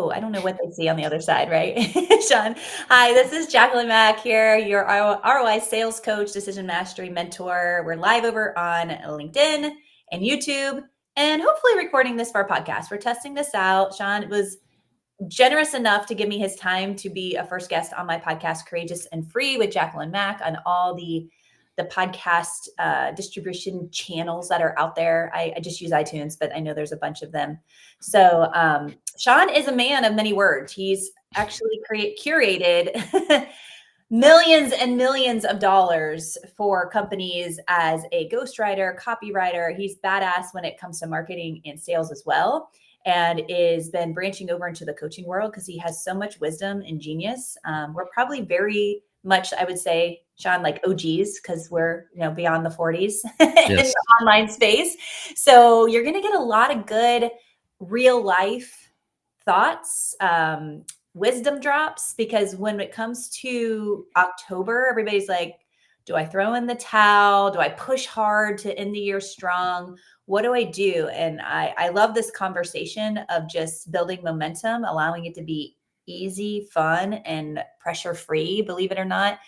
Oh, I don't know what they see on the other side, right? Sean. Hi, this is Jacqueline Mack here, your ROI sales coach, decision mastery mentor. We're live over on LinkedIn and YouTube and hopefully recording this for our podcast. We're testing this out. Sean was generous enough to give me his time to be a first guest on my podcast, Courageous and Free with Jacqueline Mack, on all the podcast distribution channels that are out there. I just use iTunes, but I know there's a bunch of them. So Sean is a man of many words. He's actually curated millions and millions of dollars for companies as a ghostwriter, copywriter. He's badass when it comes to marketing and sales as well, and is been branching over into the coaching world because he has so much wisdom and genius. We're probably very much, I would say, Sean, like OGs, because we're beyond the 40s in Yes. the online space. So you're going to get a lot of good real life thoughts, wisdom drops, because when it comes to October, everybody's like, do I throw in the towel? Do I push hard to end the year strong? What do I do? And I love this conversation of just building momentum, allowing it to be easy, fun, and pressure-free, believe it or not.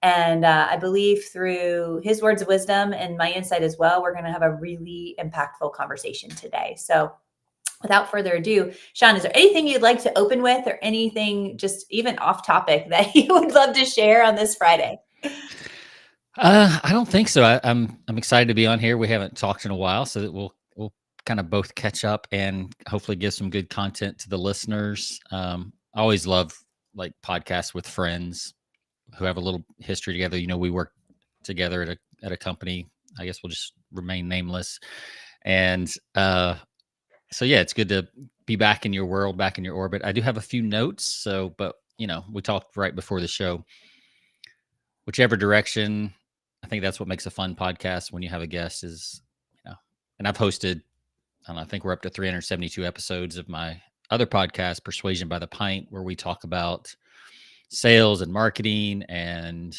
And I believe through his words of wisdom and my insight as well, we're going to have a really impactful conversation today. So without further ado, Sean, is there anything you'd like to open with, or anything just even off topic that you would love to share on this Friday? I don't think so. I'm excited to be on here. We haven't talked in a while, so that we'll kind of both catch up and hopefully give some good content to the listeners. I always love like podcasts with friends who have a little history together. We work together at a company. I guess we'll just remain nameless. And so yeah, it's good to be back in your world, back in your orbit. I do have a few notes. So, but we talked right before the show. Whichever direction, I think that's what makes a fun podcast when you have a guest is, and I've hosted, I think we're up to 372 episodes of my other podcast, Persuasion by the Pint, where we talk about sales and marketing and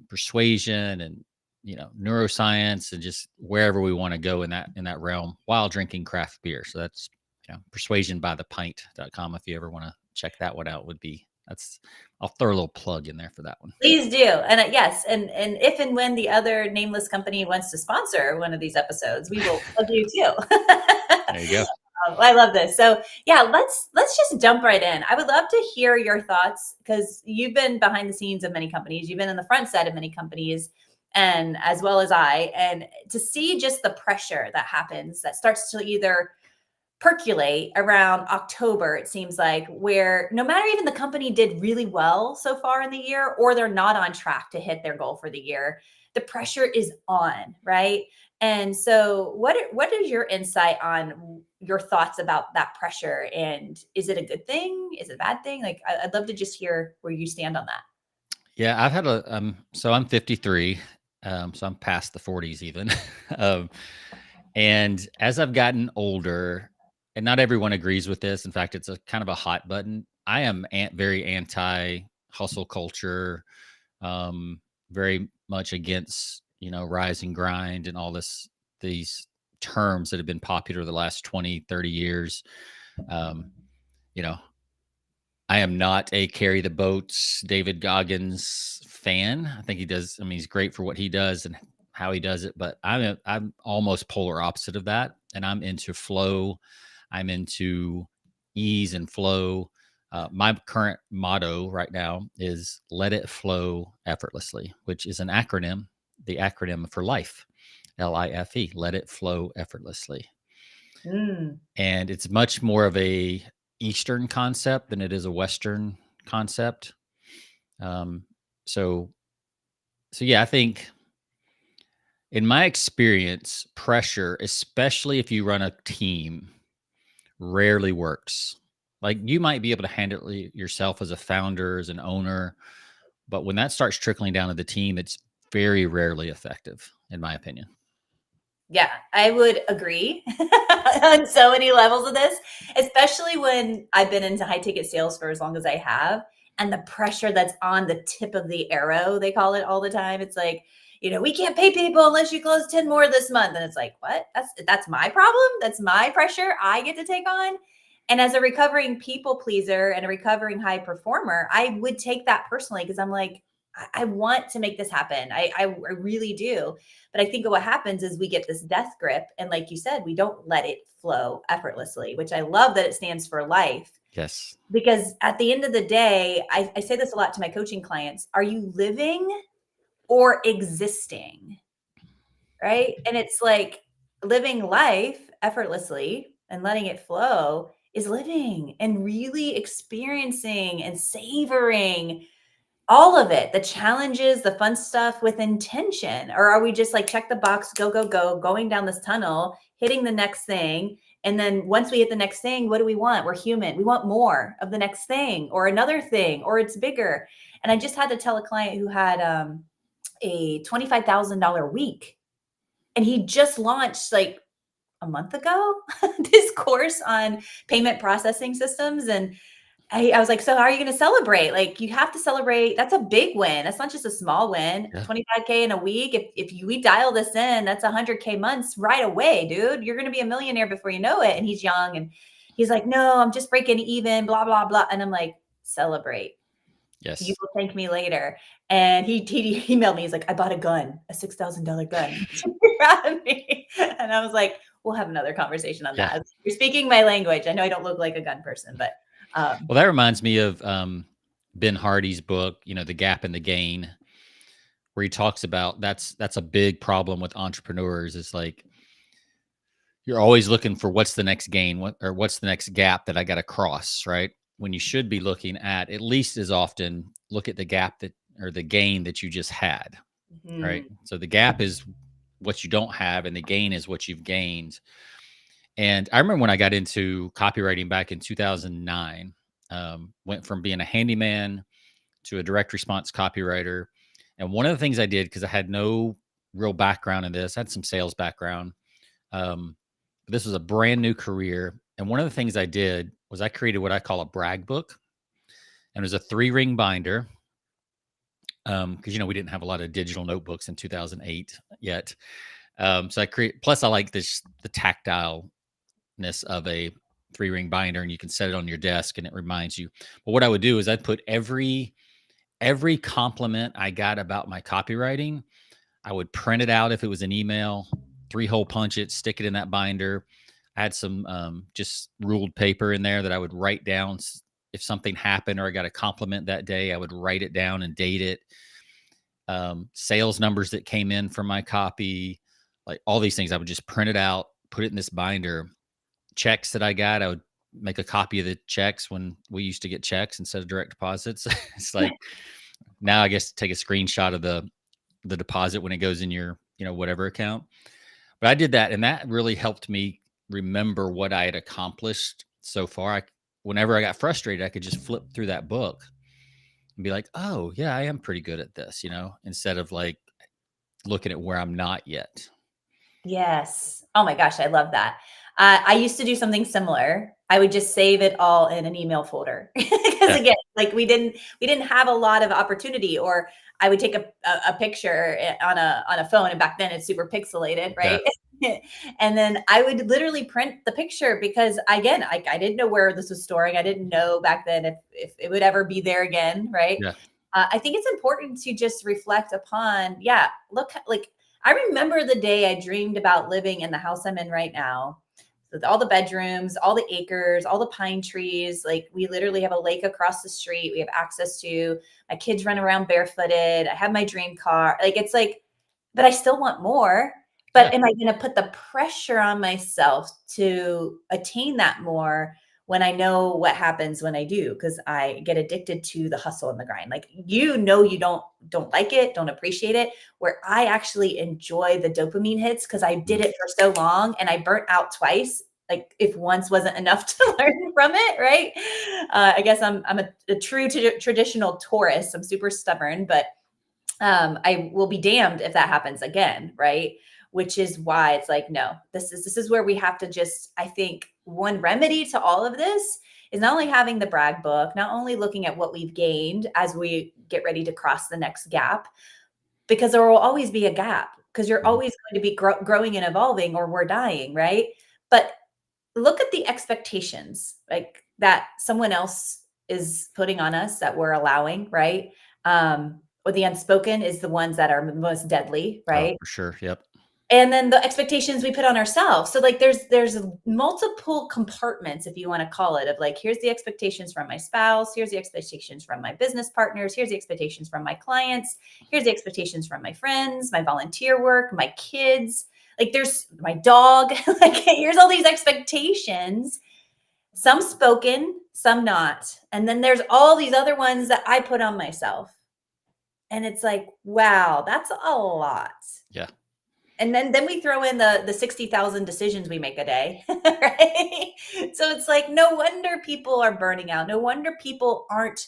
persuasion and, neuroscience and just wherever we want to go in that realm while drinking craft beer. So that's, persuasionbythepint.com. If you ever want to check that one out, I'll throw a little plug in there for that one. Please do. And yes, and if and when the other nameless company wants to sponsor one of these episodes, we will plug you too. There you go. I love this. So yeah, let's just jump right in. I would love to hear your thoughts, because you've been behind the scenes of many companies. You've been in the front side of many companies, and as well as I, and to see just the pressure that happens that starts to either percolate around October, it seems like, where no matter even the company did really well so far in the year, or they're not on track to hit their goal for the year, the pressure is on, right? And so what is your insight on your thoughts about that pressure? And is it a good thing? Is it a bad thing? Like, I'd love to just hear where you stand on that. Yeah, I've had so I'm 53, so I'm past the 40s even. And as I've gotten older, and not everyone agrees with this. In fact, it's a kind of a hot button. I am very anti hustle culture, very much against, rise and grind and all these terms that have been popular the last 20, 30 years. You know, I am not a carry the boats David Goggins fan. I think he does. I mean, he's great for what he does and how he does it, but I'm almost polar opposite of that. And I'm into flow. I'm into ease and flow. My current motto right now is let it flow effortlessly, which is an acronym, the acronym for life, LIFE, let it flow effortlessly. And it's much more of a Eastern concept than it is a Western concept. So yeah, I think in my experience, pressure, especially if you run a team, rarely works. Like, you might be able to handle it yourself as a founder, as an owner, but when that starts trickling down to the team, it's very rarely effective, in my opinion. Yeah, I would agree on so many levels of this, especially when I've been into high ticket sales for as long as I have, and the pressure that's on the tip of the arrow, they call it all the time. It's like, we can't pay people unless you close 10 more this month. And it's like, what? That's my problem. That's my pressure I get to take on. And as a recovering people pleaser and a recovering high performer, I would take that personally because I'm like, I want to make this happen. I really do. But I think what happens is we get this death grip. And like you said, we don't let it flow effortlessly, which I love that it stands for life. Yes. Because at the end of the day, I say this a lot to my coaching clients. Are you living or existing? Right. And it's like living life effortlessly and letting it flow is living and really experiencing and savoring all of it, the challenges, the fun stuff with intention. Or are we just like, check the box, go, go, go, going down this tunnel, hitting the next thing? And then once we hit the next thing, what do we want? We're human. We want more of the next thing or another thing, or it's bigger. And I just had to tell a client who had a $25,000 week, and he just launched like a month ago this course on payment processing systems. And I was like, so how are you going to celebrate? Like, you have to celebrate. That's a big win. That's not just a small win. Yeah. 25K in a week. We dial this in, that's 100K months right away, dude. You're going to be a millionaire before you know it. And he's young, and he's like, no, I'm just breaking even, blah, blah, blah. And I'm like, celebrate. You Yes. will thank me later. And he emailed me. He's like, I bought a gun, a $6,000 gun. You're proud of me. And I was like, we'll have another conversation on Yeah. that. You're speaking my language. I know I don't look like a gun person, but Well, that reminds me of Ben Hardy's book, The Gap and the Gain, where he talks about that's a big problem with entrepreneurs. Is like you're always looking for what's the next gain, what's the next gap that I got to cross, right? When you should be looking at least as often look at the gap or the gain that you just had, right? So the gap is what you don't have, and the gain is what you've gained. And I remember when I got into copywriting back in 2009, went from being a handyman to a direct response copywriter. And one of the things I did, because I had no real background in this, I had some sales background. This was a brand new career. And one of the things I did was I created what I call a brag book. And it was a 3-ring binder. Because, we didn't have a lot of digital notebooks in 2008 yet. So plus I like the tactileness of a 3-ring binder, and you can set it on your desk and it reminds you. But what I would do is I'd put every compliment I got about my copywriting, I would print it out if it was an email, 3-hole punch it, stick it in that binder. I had some just ruled paper in there that I would write down. If something happened or I got a compliment that day, I would write it down and date it. Sales numbers that came in from my copy, like all these things, I would just print it out, put it in this binder. Checks that I got, I would make a copy of the checks when we used to get checks instead of direct deposits. It's like now I guess take a screenshot of the deposit when it goes in your, whatever account. But I did that, and that really helped me remember what I had accomplished so far. Whenever I got frustrated, I could just flip through that book and be like, oh yeah, I am pretty good at this, instead of like looking at where I'm not yet. Yes. Oh my gosh, I love that. I used to do something similar. I would just save it all in an email folder because again, like we didn't have a lot of opportunity. Or I would take a picture on a phone, and back then it's super pixelated, right? Yeah. And then I would literally print the picture because again, I didn't know where this was storing. I didn't know back then if it would ever be there again, right? Yeah. I think it's important to just reflect upon, look, like I remember the day I dreamed about living in the house I'm in right now, with all the bedrooms, all the acres, all the pine trees. Like we literally have a lake across the street. We have access to, my kids run around barefooted. I have my dream car. Like it's like, but I still want more. But am I going to put the pressure on myself to attain that more when I know what happens when I do? Because I get addicted to the hustle and the grind. Like you don't like it, don't appreciate it. Where I actually enjoy the dopamine hits because I did it for so long and I burnt out twice. Like if once wasn't enough to learn from it, right? I guess I'm a true traditional Taurus. I'm super stubborn, but I will be damned if that happens again, right? Which is why it's like, no, this is where we have to just, I think one remedy to all of this is not only having the brag book, not only looking at what we've gained as we get ready to cross the next gap, because there will always be a gap because you're always going to be growing and evolving, or we're dying, right? But look at the expectations like that someone else is putting on us that we're allowing, right? Or the unspoken is the ones that are most deadly, Oh, right? for sure. Yep. And then the expectations we put on ourselves. So like there's multiple compartments, if you want to call it, of like, here's the expectations from my spouse, here's the expectations from my business partners, here's the expectations from my clients, here's the expectations from my friends, my volunteer work, my kids, like there's my dog, like here's all these expectations, some spoken, some not. And then there's all these other ones that I put on myself. And it's like, wow, that's a lot. Yeah. And then we throw in the 60,000 decisions we make a day, right? So it's like, no wonder people are burning out. No wonder people aren't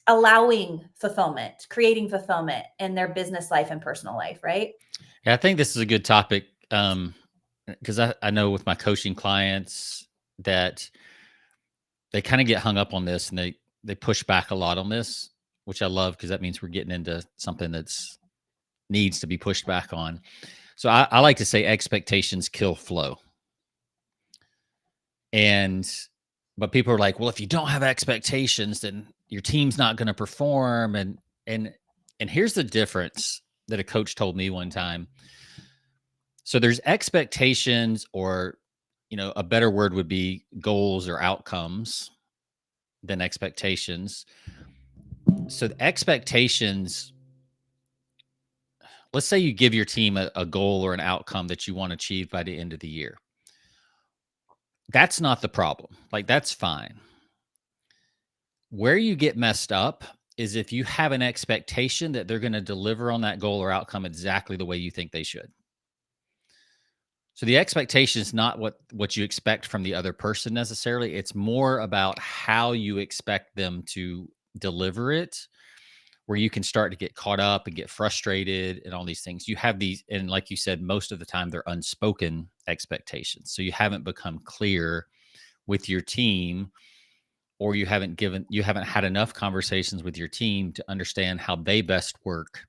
allowing fulfillment, creating fulfillment in their business life and personal life, right? Yeah, I think this is a good topic because I know with my coaching clients that they kind of get hung up on this and they push back a lot on this, which I love because that means we're getting into something that's needs to be pushed back on. So I like to say expectations kill flow. But people are like, well, if you don't have expectations, then your team's not going to perform. And here's the difference that a coach told me one time. So there's expectations, or a better word would be goals or outcomes than expectations. So the expectations, let's say you give your team a goal or an outcome that you want to achieve by the end of the year. That's not the problem. Like, that's fine. Where you get messed up is if you have an expectation that they're going to deliver on that goal or outcome exactly the way you think they should. So the expectation is not what you expect from the other person necessarily. It's more about how you expect them to deliver it, where you can start to get caught up and get frustrated and all these things. You have these, and like you said, most of the time they're unspoken expectations. So you haven't become clear with your team, or you haven't had enough conversations with your team to understand how they best work,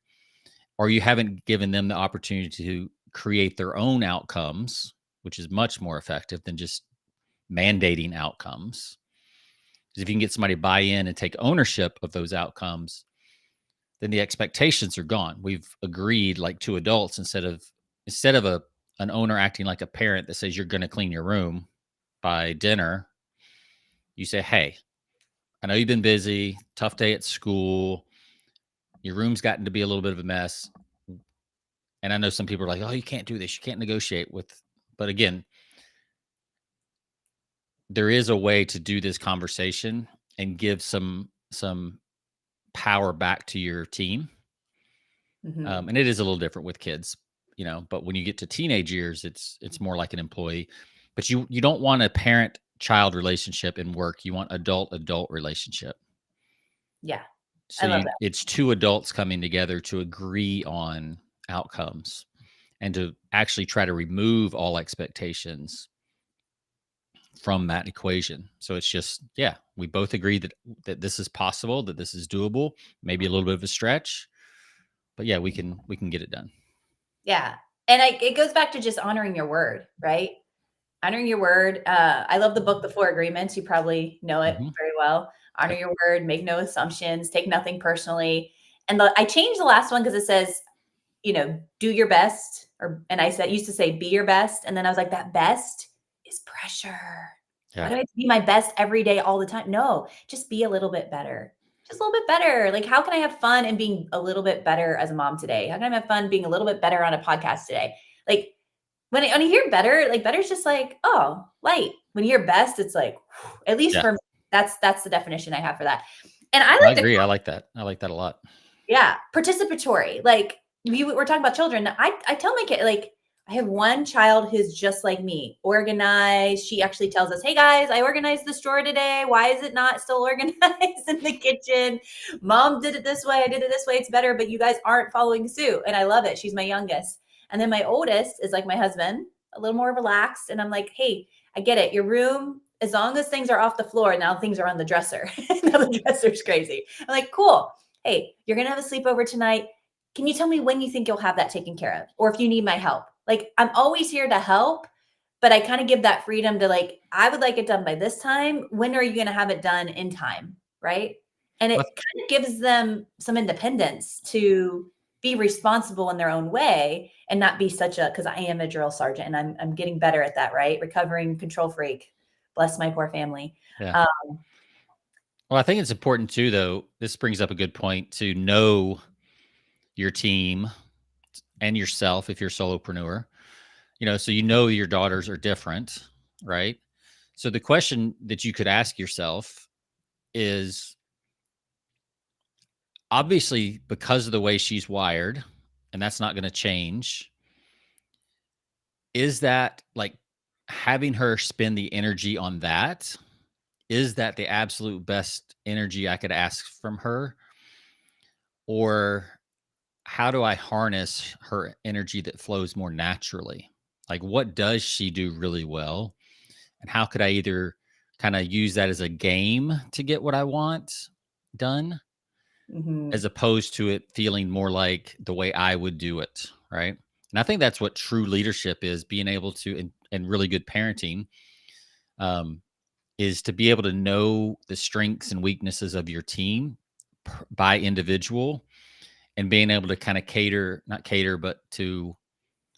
or you haven't given them the opportunity to create their own outcomes, which is much more effective than just mandating outcomes. Because if you can get somebody to buy in and take ownership of those outcomes, then the expectations are gone. We've agreed, like two adults, instead of an owner acting like a parent that says you're going to clean your room by dinner. You say, hey, I know you've been busy, tough day at school, your room's gotten to be a little bit of a mess. And I know some people are like, oh, you can't do this, you can't negotiate with, but again, there is a way to do this conversation and give some power back to your team. Mm-hmm. And it is a little different with kids, but when you get to teenage years, it's more like an employee. But you don't want a parent child relationship in work. You want adult relationship. Yeah. So I love that. it's two adults coming together to agree on outcomes and to actually try to remove all expectations from that equation. So it's just, yeah, we both agree that this is possible, that this is doable, maybe a little bit of a stretch, but yeah, we can get it done. Yeah. And it goes back to just honoring your word, right? Honoring your word. I love the book, The Four Agreements. You probably know it Mm-hmm. very well. Honor Yep. your word, make no assumptions, take nothing personally. And I changed the last one because it says, do your best. And I used to say, be your best. And then I was like, that best is pressure. Why Yeah. do I have to be my best every day, all the time? No, just be a little bit better. Just a little bit better. Like, how can I have fun in being a little bit better as a mom today? How can I have fun being a little bit better on a podcast today? Like, when you hear better, like better is just like, oh, light. When you hear best, it's like, whew, at least Yeah. for me, that's the definition I have for that. And I I like to, agree. I like that. I like that a lot. yeah, participatory. Like we're talking about children. I tell my kid, like, I have one child who's just like me, organized. She actually tells us, hey guys, I organized the drawer today. Why is it not still organized in the kitchen? Mom did it this way. I did it this way. It's better, but you guys aren't following suit. And I love it. She's my youngest. And then my oldest is like my husband, a little more relaxed. And I'm like, hey, I get it. Your room, as long as things are off the floor, now things are on the dresser. Now the dresser's crazy. I'm like, cool. Hey, you're going to have a sleepover tonight. Can you tell me when you think you'll have that taken care of? Or if you need my help? Like, I'm always here to help, but I kind of give that freedom to like, I would like it done by this time. When are you going to have it done in time? Right. And it What kind of gives them some independence to be responsible in their own way and not be such a, because I am a drill sergeant and I'm getting better at that, right? Recovering control freak. Bless my poor family. Yeah. Um, Well, I think it's important too, though. This brings up a good point to know your team and yourself if you're a solopreneur. So your daughters are different, right? So the question that you could ask yourself is, obviously, because of the way she's wired, and that's not going to change, is that like having her spend the energy on that? Is that the absolute best energy I could ask from her? Or how do I harness her energy that flows more naturally? Like, what does she do really well? And how could I either kind of use that as a game to get what I want done, as mhm, opposed to it feeling more like the way I would do it, right? And I think that's what true leadership is, being able to, and really good parenting, um, is to be able to know the strengths and weaknesses of your team by individual, and being able to kind of not cater, but to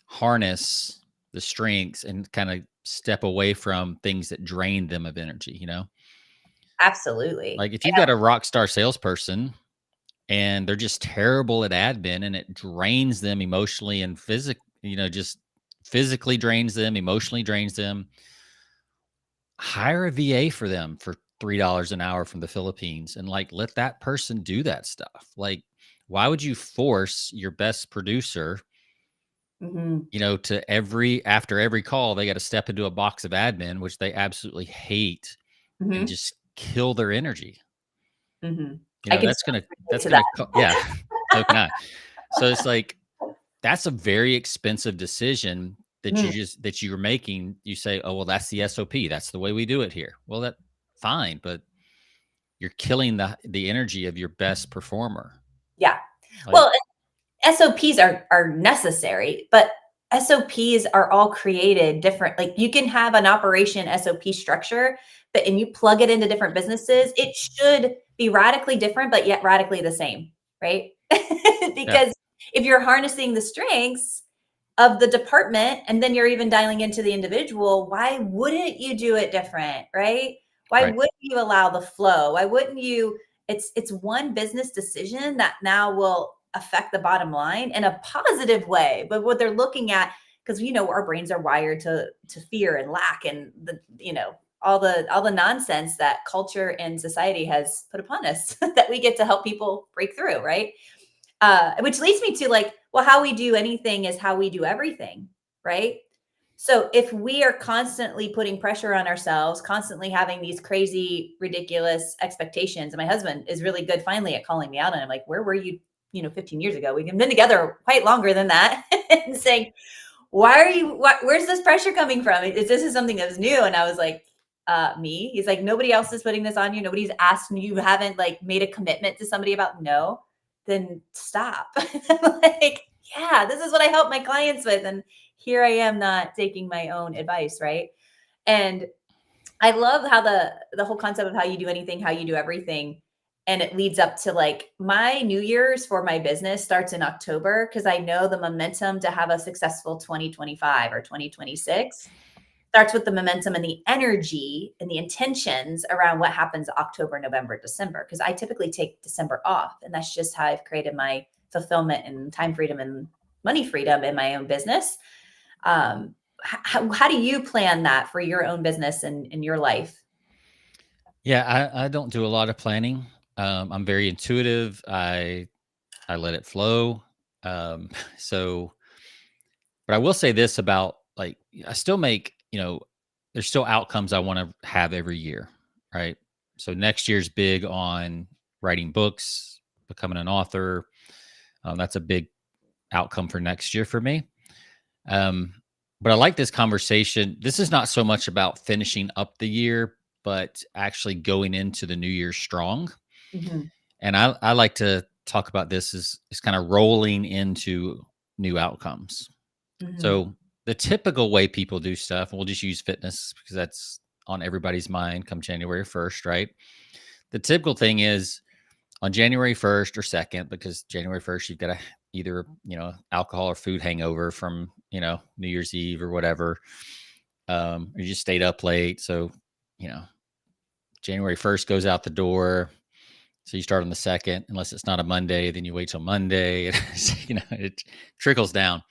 harness the strengths and kind of step away from things that drain them of energy. absolutely. Like if you've got a rock star salesperson and they're just terrible at admin and it drains them emotionally and just physically drains them, emotionally drains them, hire a VA for them for $3 an hour from the Philippines and like let that person do that stuff. Like, why would you force your best producer, Mhm, to after every call, they got to step into a box of admin, which they absolutely hate, and mhm, just kill their energy. mhm. I can That's so gonna relate that's to gonna that. yeah. So can I. So it's like that's a very expensive decision Mhm, that you're making. You say, oh well, that's the SOP. That's the way we do it here. Well, that fine, but you're killing the energy of your best performer. yeah. Like, Well, SOPs are necessary, but SOPs are all created different. Like you can have an operation SOP structure, and you plug it into different businesses, it should be radically different, but yet radically the same, right? yeah, Because if you're harnessing the strengths of the department and then you're even dialing into the individual, why wouldn't you do it different, right? Why right, wouldn't you allow the flow? Why wouldn't you? It's one business decision that now will affect the bottom line in a positive way. But what they're looking at, because our brains are wired to fear and lack and all the nonsense that culture and society has put upon us that we get to help people break through, right? Which leads me to like, well, how we do anything is how we do everything, right? So if we are constantly putting pressure on ourselves, constantly having these crazy, ridiculous expectations, and my husband is really good finally at calling me out, and I'm like, where were you, 15 years ago? We've been together quite longer than that, and saying, where's this pressure coming from? This is something that's new. And I was like, me. He's like, nobody else is putting this on you. Nobody's asked you. You haven't like made a commitment to somebody about no, then stop. I'm like, yeah, this is what I help my clients with. And here I am not taking my own advice, right? And I love how the whole concept of how you do anything, how you do everything, and it leads up to like my New Year's for my business starts in October because I know the momentum to have a successful 2025 or 2026 starts with the momentum and the energy and the intentions around what happens October, November, December. Because I typically take December off, and that's just how I've created my fulfillment and time freedom and money freedom in my own business. Um, how do you plan that for your own business and in your life? yeah. I don't do a lot of planning. I'm very intuitive. I let it flow. Um, so, but I will say this about like, I still make, there's still outcomes I want to have every year, right? So next year's big on writing books, becoming an author. That's a big outcome for next year for me. Um, but I like this conversation. This is not so much about finishing up the year, but actually going into the new year strong. Mhm, And I like to talk about this as kind of rolling into new outcomes. mhm, So the typical way people do stuff, we'll just use fitness because that's on everybody's mind come January 1st, right? The typical thing is on January 1st or 2nd, because January 1st, you've got to either, alcohol or food hangover from, New Year's Eve or whatever. Or you just stayed up late. So, you know, January 1st goes out the door. So you start on the 2nd, unless it's not a Monday, then you wait till Monday. It trickles down.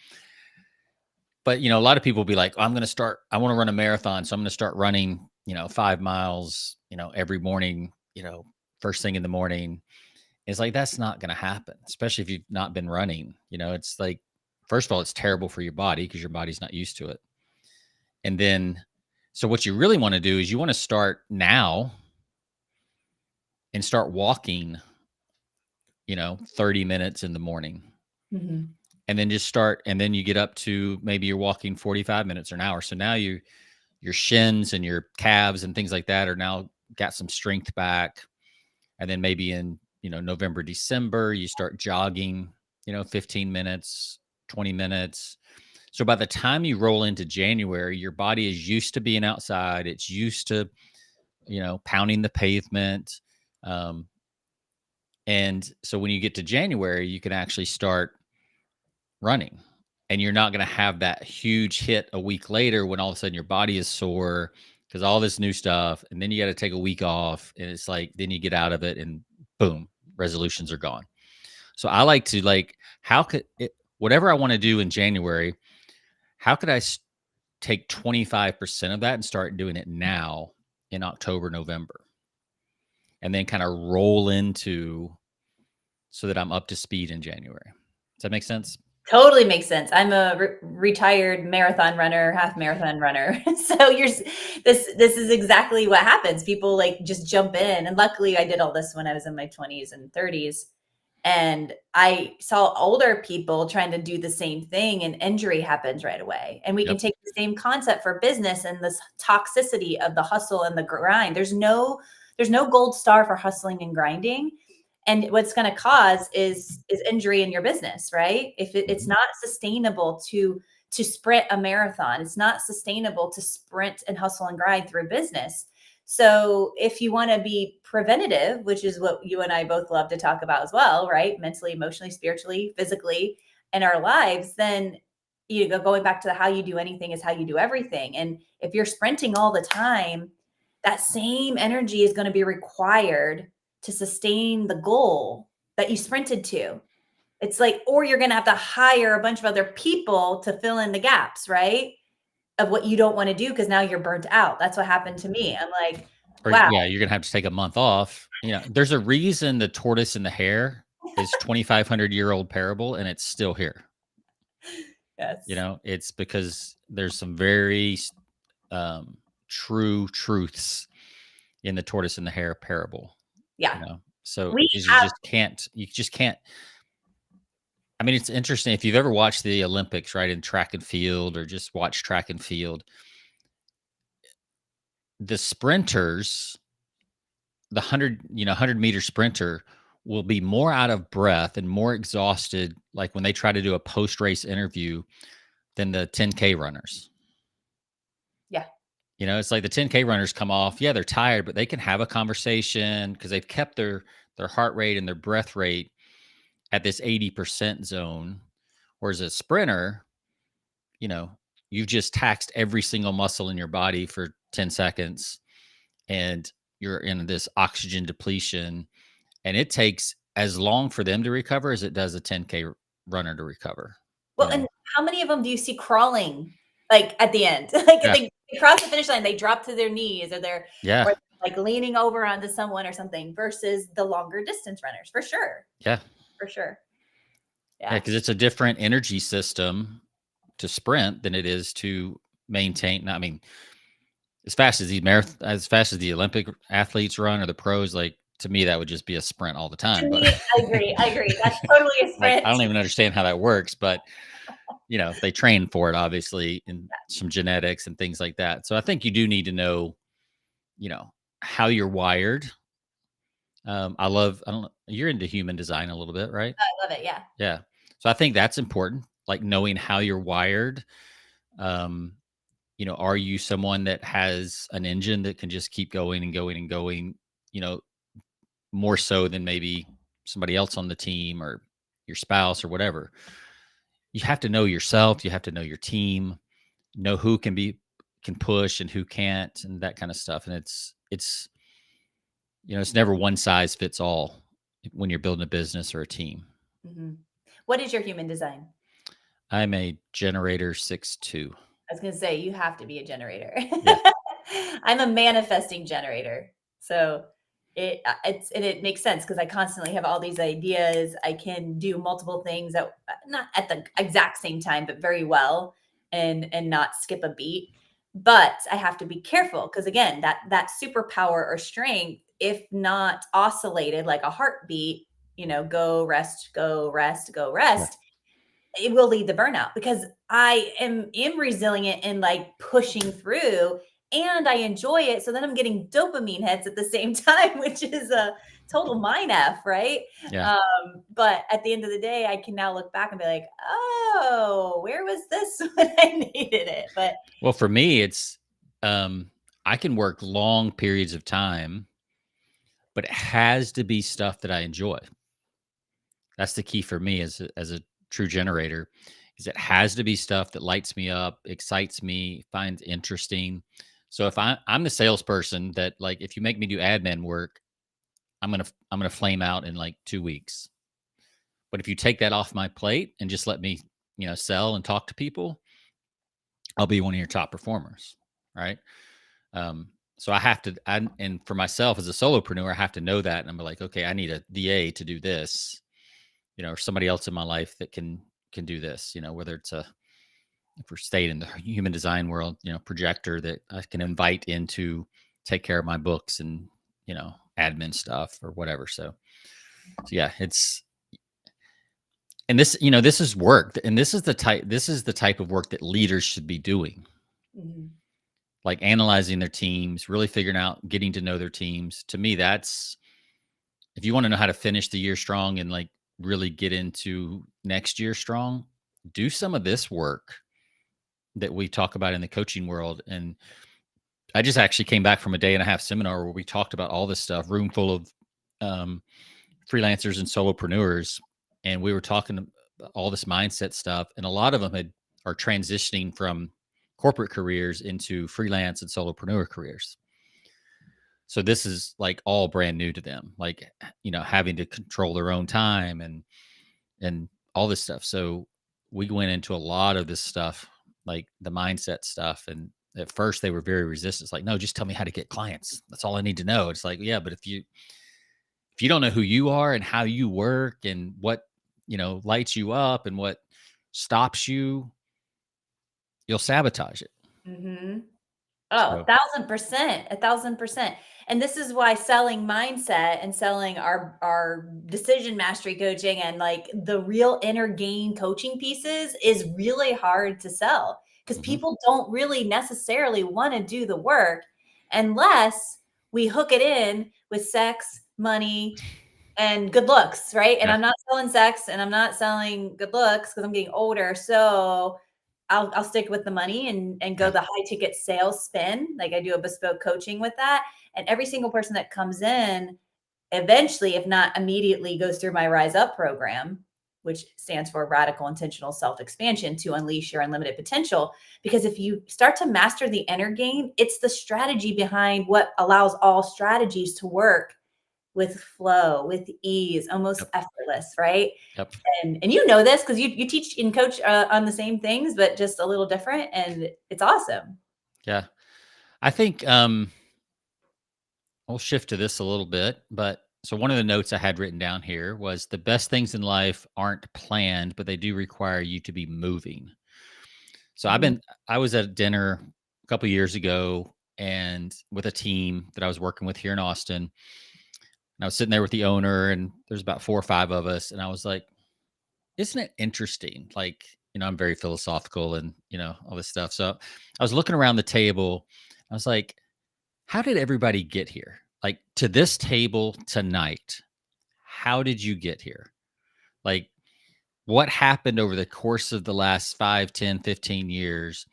But, a lot of people will be like, I want to run a marathon. So I'm going to start running, 5 miles, every morning, first thing in the morning. It's like, that's not going to happen, especially if you've not been running. It's like, first of all, it's terrible for your body because your body's not used to it. And then, so what you really want to do is you want to start now and start walking, 30 minutes in the morning. Mm-hmm. And then just start, and then you get up to maybe you're walking 45 minutes or an hour. So now your shins and your calves and things like that are now got some strength back. And then maybe in, November, December, you start jogging, 15 minutes, 20 minutes. So by the time you roll into January, your body is used to being outside. It's used to, pounding the pavement. And so when you get to January, you can actually start running, and you're not going to have that huge hit a week later when all of a sudden your body is sore because all this new stuff. And then you got to take a week off, and it's like, then you get out of it and boom, resolutions are gone. So I like to how could it, whatever I want to do in January, how could I take 25% of that and start doing it now in October, November, and then kind of roll into so that I'm up to speed in January. Does that make sense? Totally makes sense. I'm a retired marathon runner, half marathon runner. So this is exactly what happens. People just jump in. And luckily I did all this when I was in my 20s and 30s. And I saw older people trying to do the same thing, and injury happens right away. And we can take the same concept for business and this toxicity of the hustle and the grind. There's no gold star for hustling and grinding. And what's going to cause is injury in your business, right? If it's not sustainable to sprint a marathon, it's not sustainable to sprint and hustle and grind through business. So if you want to be preventative, which is what you and I both love to talk about as well, right? Mentally, emotionally, spiritually, physically in our lives, then going back to how you do anything is how you do everything. And if you're sprinting all the time, that same energy is going to be required to sustain the goal that you sprinted to. It's like, or you're going to have to hire a bunch of other people to fill in the gaps, right? Of what you don't want to do because now you're burnt out. That's what happened to me. I'm like, wow. Yeah, you're going to have to take a month off. There's a reason the tortoise and the hare is 2,500-year-old parable, and it's still here. Yes. It's because there's some very true truths in the tortoise and the hare parable. Yeah. So you just can't. I mean, it's interesting if you've ever watched the Olympics, right, in track and field, or just watch track and field. The sprinters, the 100-meter sprinter will be more out of breath and more exhausted, like when they try to do a post-race interview, than the 10K runners. Yeah. It's like the 10K runners come off. Yeah, they're tired, but they can have a conversation because they've kept their heart rate and their breath rate at this 80% zone. Whereas a sprinter, you've just taxed every single muscle in your body for 10 seconds and you're in this oxygen depletion, and it takes as long for them to recover as it does a 10K runner to recover. Well, and how many of them do you see crawling at the end? They cross the finish line, they drop to their knees, or they're leaning over onto someone or something, versus the longer distance runners, for sure. Yeah. For sure. Yeah, because it's a different energy system to sprint than it is to maintain. I mean, as fast as the Olympic athletes run or the pros, to me, that would just be a sprint all the time. But I agree. That's totally a sprint. I don't even understand how that works, but they train for it, obviously, in some genetics and things like that. So I think you do need to know, how you're wired. I don't know, you're into human design a little bit, right? I love it. Yeah. Yeah. So I think that's important, like knowing how you're wired. Are you someone that has an engine that can just keep going and going and going, more so than maybe somebody else on the team or your spouse or whatever? You have to know yourself. You have to know your team, know who can push and who can't, and that kind of stuff. And it's never one size fits all when you're building a business or a team. Mhm. What is your human design? I'm a generator 6-2. I was gonna say, you have to be a generator. Yeah. I'm a manifesting generator. So it makes sense because I constantly have all these ideas. I can do multiple things at not at the exact same time, but very well and not skip a beat. But I have to be careful because again, that superpower or strength, if not oscillated like a heartbeat, go rest, go rest, go Yeah. rest, it will lead to burnout because I am resilient and like pushing through and I enjoy it. So then I'm getting dopamine hits at the same time, which is a total mind F, right? Yeah. But at the end of the day, I can now look back and be like, oh, where was this when I needed it? But Well, for me, it's I can work long periods of time, but it has to be stuff that I enjoy. That's the key for me as a true generator, is it has to be stuff that lights me up, excites me, finds interesting. So if I'm the salesperson that, like, if you make me do admin work, I'm gonna flame out in like 2 weeks. But if you take that off my plate and just let me, sell and talk to people, I'll be one of your top performers. Right. So I have to, and for myself as a solopreneur, I have to know that. And I'm like, okay, I need a VA to do this, or somebody else in my life that can do this, whether it's if we're staying in the human design world, projector that I can invite in to take care of my books and, admin stuff or whatever. So yeah, and this is work, and this is the type of work that leaders should be doing, mhm, like analyzing their teams, really figuring out, getting to know their teams. To me, that's, if you want to know how to finish the year strong and like really get into next year strong, do some of this work that we talk about in the coaching world. And I just actually came back from a day and a half seminar where we talked about all this stuff, room full of um, freelancers and solopreneurs. And we were talking about all this mindset stuff. And a lot of them are transitioning from corporate careers into freelance and solopreneur careers. So this is like all brand new to them, like, having to control their own time and all this stuff. So we went into a lot of this stuff, like the mindset stuff. And at first they were very resistant. It's like, no, just tell me how to get clients. That's all I need to know. It's like, yeah, but if you don't know who you are and how you work and what, lights you up and what stops you, you'll sabotage it. mhm. Oh, So 1,000%, 1,000%. And this is why selling mindset and selling our decision mastery coaching and like the real inner game coaching pieces is really hard to sell because mhm, people don't really necessarily want to do the work unless we hook it in with sex, money, and good looks, right? And yeah, I'm not selling sex and I'm not selling good looks because I'm getting older. So I'll stick with the money and go yeah, the high ticket sales spin. Like I do a bespoke coaching with that. And every single person that comes in eventually, if not immediately, goes through my Rise Up program, which stands for Radical Intentional Self Expansion to unleash your unlimited potential. Because if you start to master the inner game, it's the strategy behind what allows all strategies to work with flow, with ease, almost yep, effortless, right? yep, And you know this because you teach and coach on the same things, but just a little different, and it's awesome. yeah. I think we'll shift to this a little bit, but so one of the notes I had written down here was the best things in life aren't planned, but they do require you to be moving. So Mhm. I was at dinner a couple years ago and with a team that I was working with here in Austin. And I was sitting there with the owner and there's about 4 or 5 of us. And I was like, isn't it interesting? Like, I'm very philosophical and, all this stuff. So I was looking around the table. I was like, how did everybody get here? Like, to this table tonight, how did you get here? Like, what happened over the course of the last 5, 10, 15 years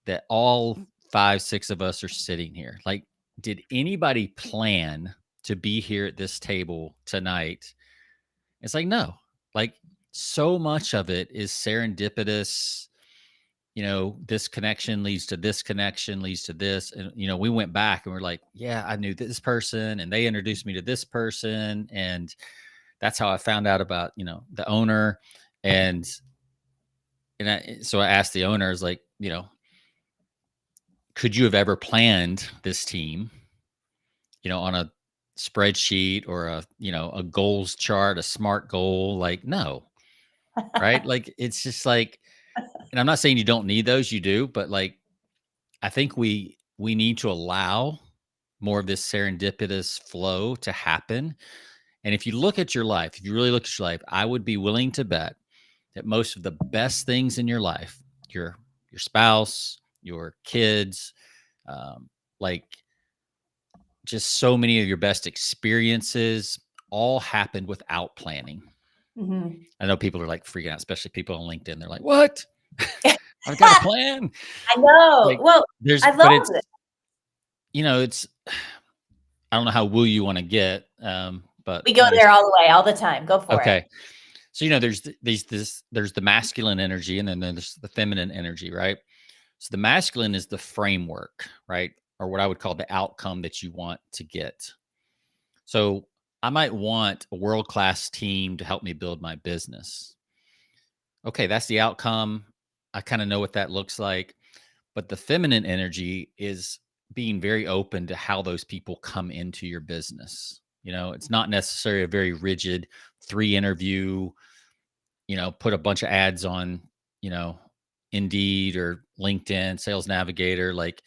that all 5, 6 of us are sitting here. Like, did anybody plan to be here at this table tonight? It's like, no. Like, so much of it is serendipitous. This connection leads to this connection, leads to this. And, we went back and we're like, yeah, I knew this person and they introduced me to this person. And that's how I found out about, the owner. And, so I asked the owners, like, could you have ever planned this team, on a spreadsheet or a goals chart, a SMART goal? Like, no, right? Like, it's just like, and I'm not saying you don't need those, you do, but like, I think we need to allow more of this serendipitous flow to happen. And if you look at your life, if you really look at your life, I would be willing to bet that most of the best things in your life, your spouse, your kids, like just so many of your best experiences all happened without planning. Mm-hmm. I know people are like freaking out, especially people on LinkedIn. They're like, what? I've got a plan. I know. Like, Well, I love it's, it. it's, I don't know how woo you want to get, but We go there all the way, all the time. Go for it. okay. So, there's there's the masculine energy and then there's the feminine energy, right? So the masculine is the framework, right? Or what I would call the outcome that you want to get. So I might want a world-class team to help me build my business. Okay, that's the outcome. I kind of know what that looks like. But the feminine energy is being very open to how those people come into your business. It's not necessarily a very rigid 3-interview, put a bunch of ads on, Indeed or LinkedIn, Sales Navigator. Like,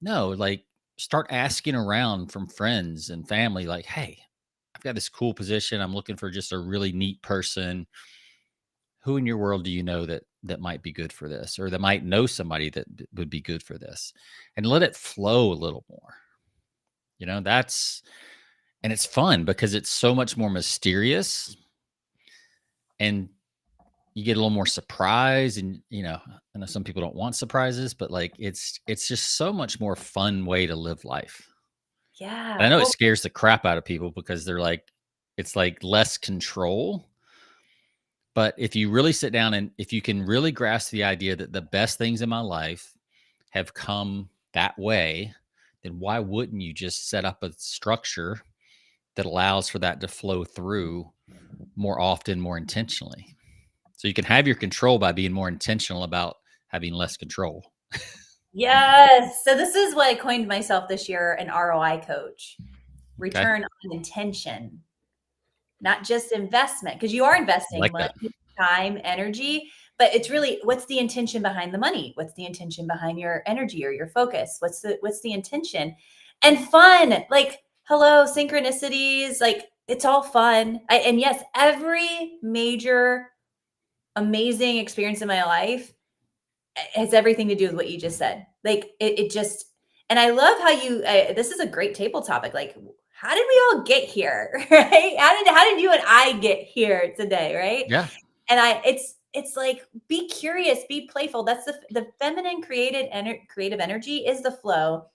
no, like start asking around from friends and family, like, hey, I've got this cool position. I'm looking for just a really neat person. Who in your world do you know that might be good for this, or that might know somebody that would be good for this? And let it flow a little more. And it's fun because it's so much more mysterious, and you get a little more surprise. And I know some people don't want surprises, but like it's just so much more fun way to live life. Yeah. And I know it Well, scares the crap out of people because they're like, it's like less control. But if you really sit down and if you can really grasp the idea that the best things in my life have come that way, then why wouldn't you just set up a structure that allows for that to flow through more often, more intentionally? So you can have your control by being more intentional about having less control. yes. So this is what I coined myself this year, an ROI coach. Okay. Return on intention, not just investment, because you are I investing like money, that. time, energy, but it's really what's the intention behind the money? What's the intention behind your energy or your focus? What's the intention? And fun, like hello, synchronicities, like it's all fun. And yes, every major amazing experience in my life has everything to do with what you just said. Like it just, and I love how you. This is a great table topic. Like, how did we all get here, right? How did you and I get here today, right? Yeah. And it's like be curious, be playful. That's the feminine creative energy is the flow,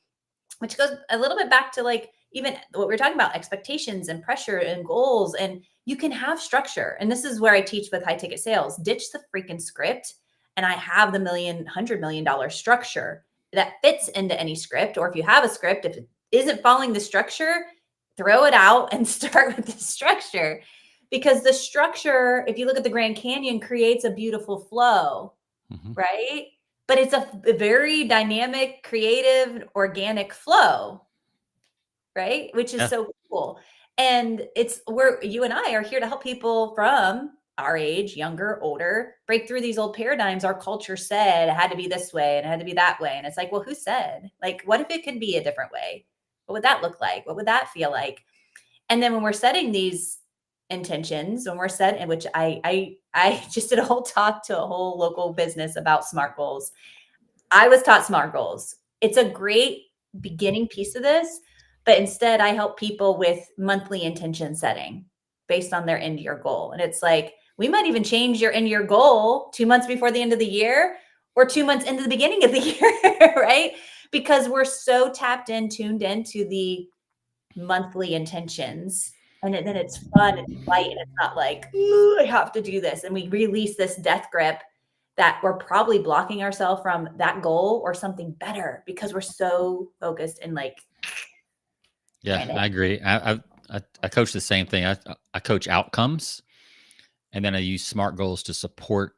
which goes a little bit back to like even what we are talking about, expectations and pressure and goals. And you can have structure. And this is where I teach with high ticket sales. Ditch the freaking script. And I have the $100 million structure that fits into any script. Or if you have a script, if it isn't following the structure, throw it out and start with the structure. Because the structure, if you look at the Grand Canyon, creates a beautiful flow, Mm-hmm. right? But it's a very dynamic, creative, organic flow, right? Which is Yeah. so cool. And it's where you and I are here to help people from our age, younger, older, break through these old paradigms. Our culture said it had to be this way and it had to be that way. And it's like, well, who said? Like, what if it could be a different way? What would that look like? What would that feel like? And then when we're setting these intentions, when we're set, in which I just did a whole talk to a whole local business about SMART goals. I was taught SMART goals. It's a great beginning piece of this, but instead I help people with monthly intention setting based on their end year goal. And it's like, we might even change your end year goal 2 months before the end of the year, we're 2 months into the beginning of the year, right? Because we're so tapped in, tuned into the monthly intentions. And then it's fun, it's light, and it's not like, ooh, I have to do this. And we release this death grip that we're probably blocking ourselves from that goal or something better because we're so focused and like Yeah, trying to. I agree. I coach the same thing. I coach outcomes, and then I use SMART goals to support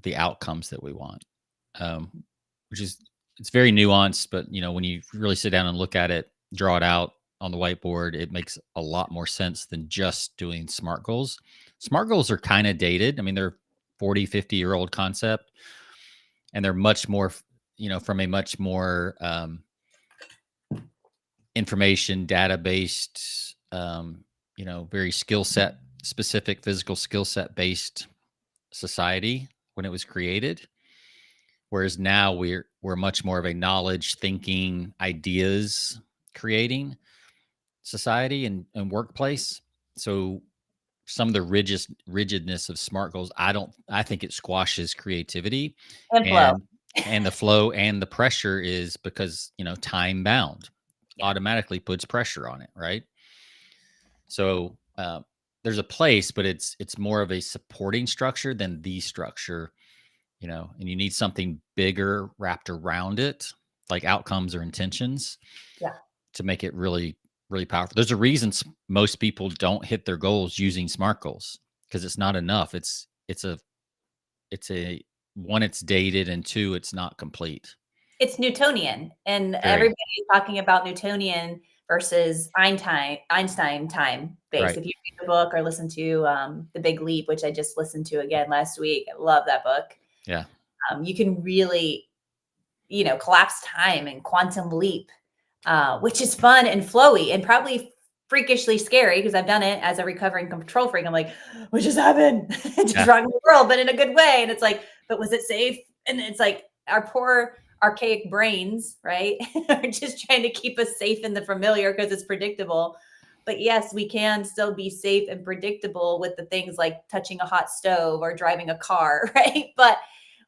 the outcomes that we want. Which is it's very nuanced, but when you really sit down and look at it, draw it out on the whiteboard, it makes a lot more sense than just doing SMART goals. SMART goals are kind of dated. I mean, they're 40, 50-year-old concept, and they're much more, from a much more information data based, very skill set specific, physical skill set based society when it was created. Whereas now we're much more of a knowledge, thinking, ideas creating society and workplace. So some of the rigidness of SMART goals, I think it squashes creativity And flow. and the flow, and the pressure is because, time bound Yeah. automatically puts pressure on it. Right. So, there's a place, but it's more of a supporting structure than the structure, and you need something bigger wrapped around it, like outcomes or intentions, Yeah. to make it really, really powerful. There's a reason most people don't hit their goals using SMART goals, because it's not enough. It's a one, it's dated, and two, it's not complete. It's Newtonian, and Very everybody's talking about Newtonian versus Einstein time base. right. If you read the book or listen to The Big Leap, which I just listened to again last week, I love that book. Yeah. You can really, collapse time and quantum leap, which is fun and flowy and probably freakishly scary because I've done it as a recovering control freak. I'm like, what just happened? It just Yeah. rocked the world, but in a good way. And it's like, but was it safe? And it's like our poor archaic brains, right, are just trying to keep us safe in the familiar because it's predictable. But yes, we can still be safe and predictable with the things like touching a hot stove or driving a car, right? But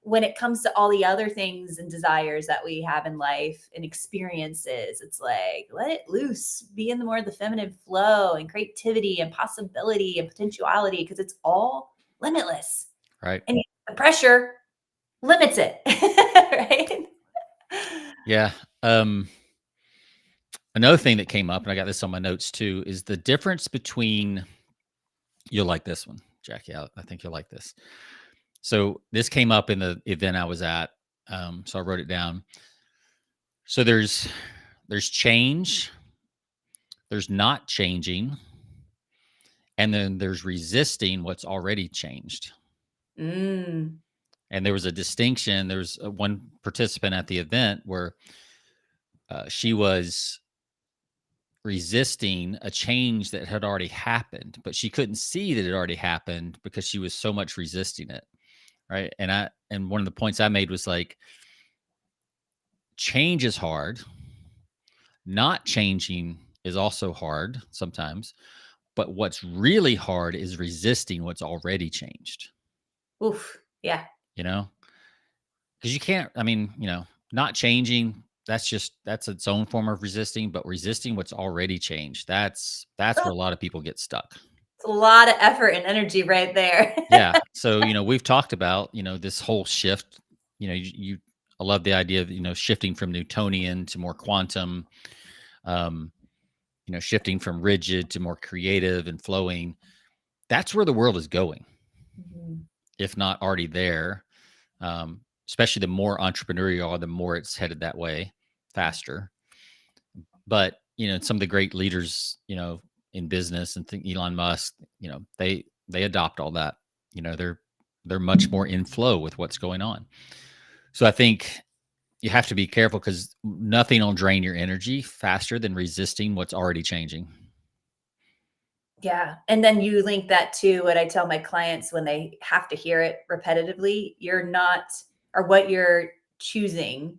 when it comes to all the other things and desires that we have in life and experiences, it's like, let it loose, be in the more of the feminine flow and creativity and possibility and potentiality, because it's all limitless. Right. And the pressure limits it, right? Yeah. Another thing that came up, and I got this on my notes too, is the difference between, you'll like this one, Jackie. I think you'll like this. So this came up in the event I was at. So I wrote it down. So there's change, there's not changing, and then there's resisting what's already changed. Mm. And there was a distinction. There was one participant at the event where she was resisting a change that had already happened, but she couldn't see that it already happened because she was so much resisting it. Right. And one of the points I made was like, change is hard. Not changing is also hard sometimes. But what's really hard is resisting what's already changed, Oof. Yeah. Because you can't, I mean, not changing, that's its own form of resisting, but resisting what's already changed. That's Oh, where a lot of people get stuck. it's a lot of effort and energy right there. Yeah. So, we've talked about, this whole shift, I love the idea of, shifting from Newtonian to more quantum, um, shifting from rigid to more creative and flowing. That's where the world is going, Mhm. if not already there. Especially the more entrepreneurial you are, the more it's headed that way faster. But, some of the great leaders, in business, and think Elon Musk, they adopt all that. They're much more in flow with what's going on. So I think you have to be careful, because nothing will drain your energy faster than resisting what's already changing. Yeah. And then you link that to what I tell my clients when they have to hear it repetitively. You're not, or what you're choosing,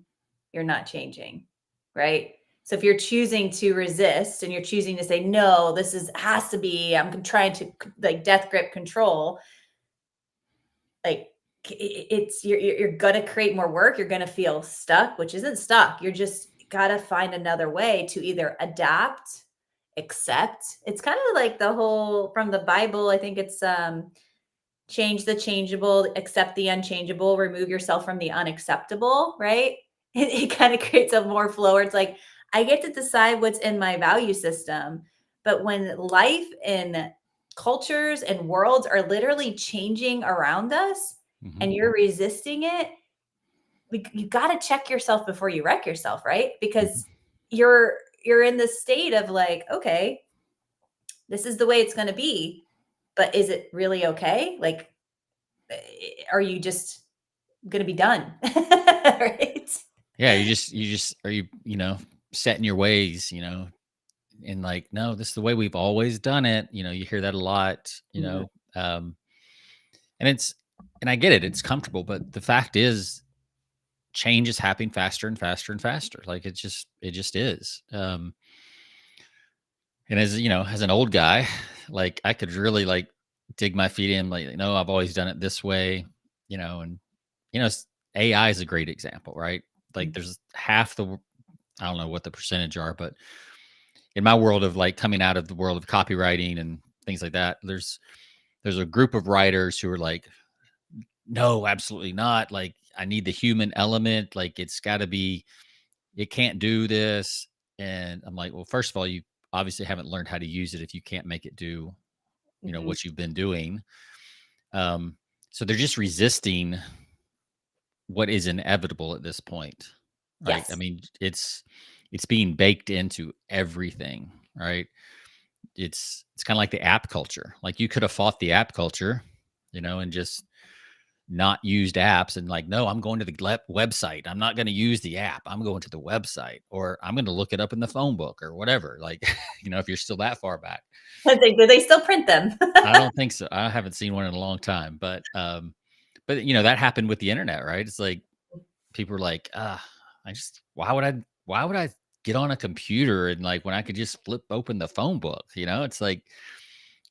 you're not changing. Right. So if you're choosing to resist and you're choosing to say, no, this has to be, I'm trying to like death grip control, like it's you're gonna create more work. You're gonna feel stuck, which isn't stuck. You're just gotta find another way to either adapt, accept. It's kind of like the whole from the Bible. I think it's change the changeable, accept the unchangeable, remove yourself from the unacceptable, right? It kind of creates a more flow where it's like, I get to decide what's in my value system. But when life and cultures and worlds are literally changing around us Mhm. and you're resisting it, you got to check yourself before you wreck yourself, right? Mhm. Because you're in this state of like, okay, this is the way it's going to be, but is it really okay? Like, are you just gonna be done? Right? Yeah, you just are set in your ways, and like, no, this is the way we've always done it. You hear that a lot, Mhm. and and I get it, it's comfortable, but the fact is change is happening faster and faster and faster. Like it just is. And as an old guy, like I could really like dig my feet in, like, no, I've always done it this way, and you know, AI is a great example, right? Like there's half I don't know what the percentage are, but in my world of like coming out of the world of copywriting and things like that, there's a group of writers who are like, no, absolutely not. Like I need the human element. Like it can't do this. And I'm like, well, first of all, you obviously haven't learned how to use it if you can't make it do, Mhm. what you've been doing. Um, so they're just resisting what is inevitable at this point, right? I Yes. mean, it's being baked into everything, right? It's kind of like the app culture. Like you could have fought the app culture, and just not used apps and like, no, I'm going to the website. I'm not going to use the app. I'm going to the website, or I'm going to look it up in the phone book or whatever. Like, if you're still that far back. Do they still print them? I don't think so. I haven't seen one in a long time, but that happened with the internet, right? It's like people were like, why would I get on a computer and like when I could just flip open the phone book, it's like,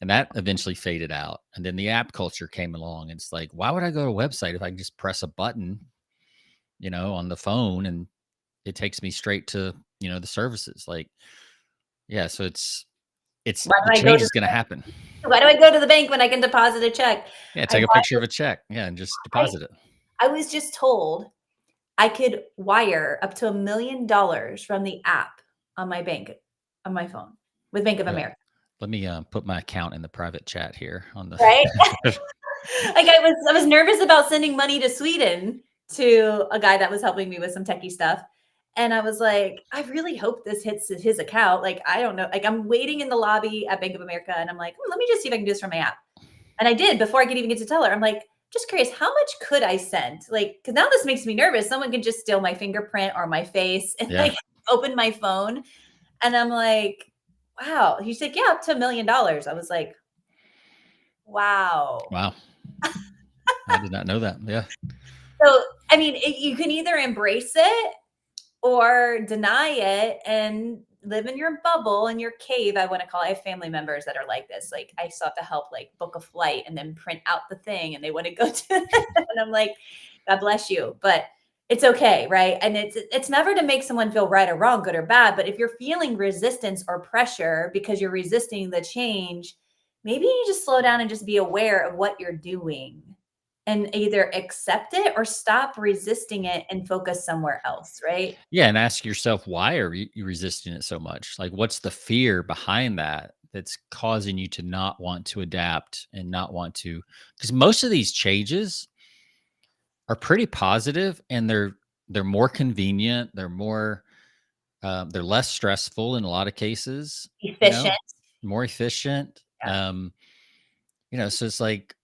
and that eventually faded out. And then the app culture came along. And it's like, why would I go to a website if I can just press a button, on the phone and it takes me straight to, the services. Like, yeah. So it's Why the do I go change to is going to happen. why do I go to the bank when I can deposit a check? Yeah. I Take a picture of a check. Yeah. And just I deposit it. I was just told I could wire up to $1 million from the app on my bank on my phone with Bank of Yeah. America, Let me put my account in the private chat here on right? the. Like I was nervous about sending money to Sweden to a guy that was helping me with some techie stuff. And I was like, I really hope this hits his account. Like, I don't know. Like, I'm waiting in the lobby at Bank of America and I'm like, let me just see if I can do this from my app. And I did before I could even get to tell her. I'm like, just curious, how much could I send? Like, because now this makes me nervous. Someone can just steal my fingerprint or my face and Yeah. like open my phone. And I'm like, wow. He's like, yeah, up to $1 million. I was like, wow. Wow. I did not know that. Yeah. So, I mean, you can either embrace it or deny it and live in your bubble in your cave. I want to call it. I have family members that are like this. Like I still have to help like book a flight and then print out the thing and they want to go to and I'm like, God bless you. But it's okay, right? And it's never to make someone feel right or wrong, good or bad. But if you're feeling resistance or pressure because you're resisting the change, maybe you just slow down and just be aware of what you're doing and either accept it or stop resisting it and focus somewhere else, right? Yeah. And ask yourself, why are you resisting it so much? Like, what's the fear behind that that's causing you to not want to adapt and not want to? Because most of these changes are pretty positive and they're more convenient. They're less stressful in a lot of cases, Efficient. more efficient. Yeah. So it's like,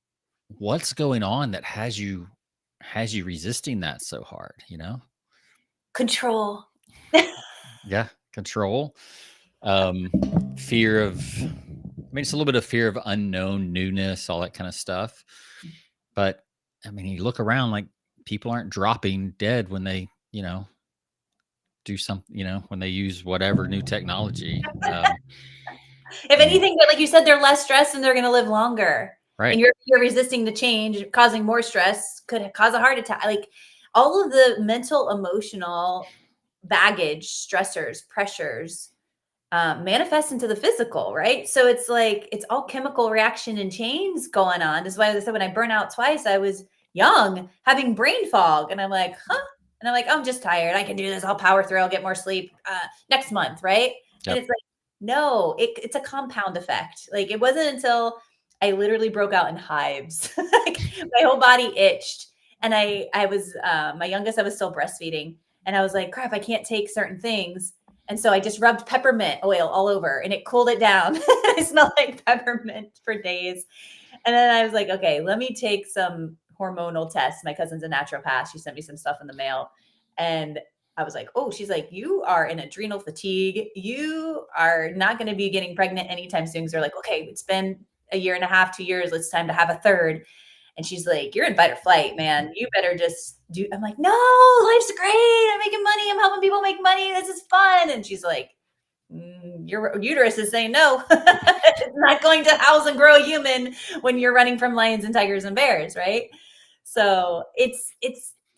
what's going on that has you resisting that so hard? Control. Yeah, control, um, fear of. I mean, it's a little bit of fear of unknown, newness, all that kind of stuff. But I mean, you look around, like people aren't dropping dead when they, do something, when they use whatever new technology. If I mean, anything, but like you said, they're less stressed and they're going to live longer. Right. And you're resisting the change, causing more stress, could cause a heart attack. Like all of the mental, emotional baggage, stressors, pressures manifest into the physical, right? So it's like it's all chemical reaction and chains going on. That's why I said when I burnt out twice, I was young, having brain fog, and I'm like, huh? And I'm like, I'm just tired. I can do this. I'll power through. I'll get more sleep next month, right? And Yep. it's like, no, it's a compound effect. Like it wasn't until I literally broke out in hives, like my whole body itched, and I was my youngest. I was still breastfeeding, and I was like, crap, I can't take certain things. And so I just rubbed peppermint oil all over and it cooled it down. I smelled like peppermint for days. And then I was like, okay, let me take some hormonal tests. My cousin's a naturopath. She sent me some stuff in the mail. And I was like, oh, she's like, you are in adrenal fatigue. You are not going to be getting pregnant anytime soon. So they're like, okay, it's been a year and a half, 2 years. It's time to have a third. And she's like, you're in fight or flight, man. You better just do. I'm like, no, life's great. I'm making money. I'm helping people make money. This is fun. And she's like, your uterus is saying no. It's not going to house and grow a human when you're running from lions and tigers and bears, right? So it's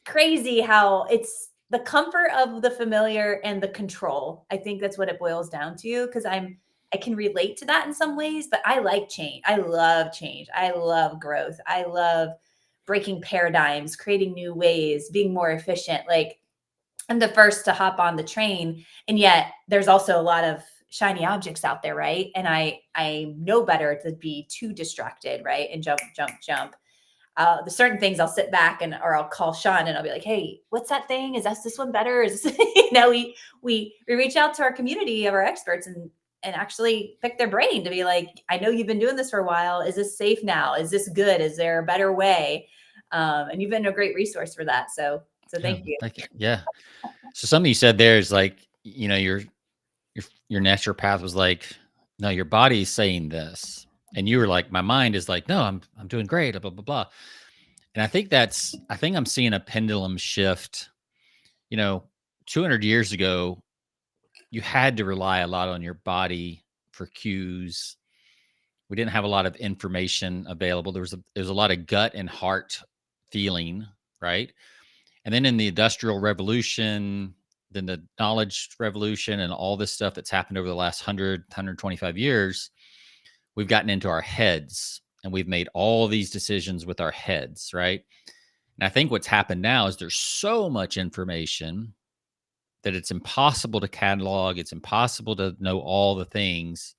crazy how it's the comfort of the familiar and the control. I think that's what it boils down to because I can relate to that in some ways, but I like change. I love change. I love growth. I love breaking paradigms, creating new ways, being more efficient. Like I'm the first to hop on the train, and yet there's also a lot of shiny objects out there, right? And I know better to be too distracted, right? And jump, jump, jump. The certain things I'll sit back and or I'll call Sean and I'll be like, hey, what's that thing? Is that this one better? Is this, we reach out to our community of our experts and actually pick their brain to be like, I know you've been doing this for a while. Is this safe now? Is this good? Is there a better way? And you've been a great resource for that. So Yeah. thank you. Yeah. So something you said there is like, your naturopath was like, no, your body's saying this. And you were like, my mind is like, no, I'm doing great, blah, blah, blah. And I think I'm seeing a pendulum shift. 200 years ago, you had to rely a lot on your body for cues. We didn't have a lot of information available. There was a lot of gut and heart feeling, right? And then in the Industrial Revolution, then the knowledge revolution and all this stuff that's happened over the last 125 years, we've gotten into our heads and we've made all these decisions with our heads, right? And I think what's happened now is there's so much information that it's impossible to catalog. It's impossible to know all the things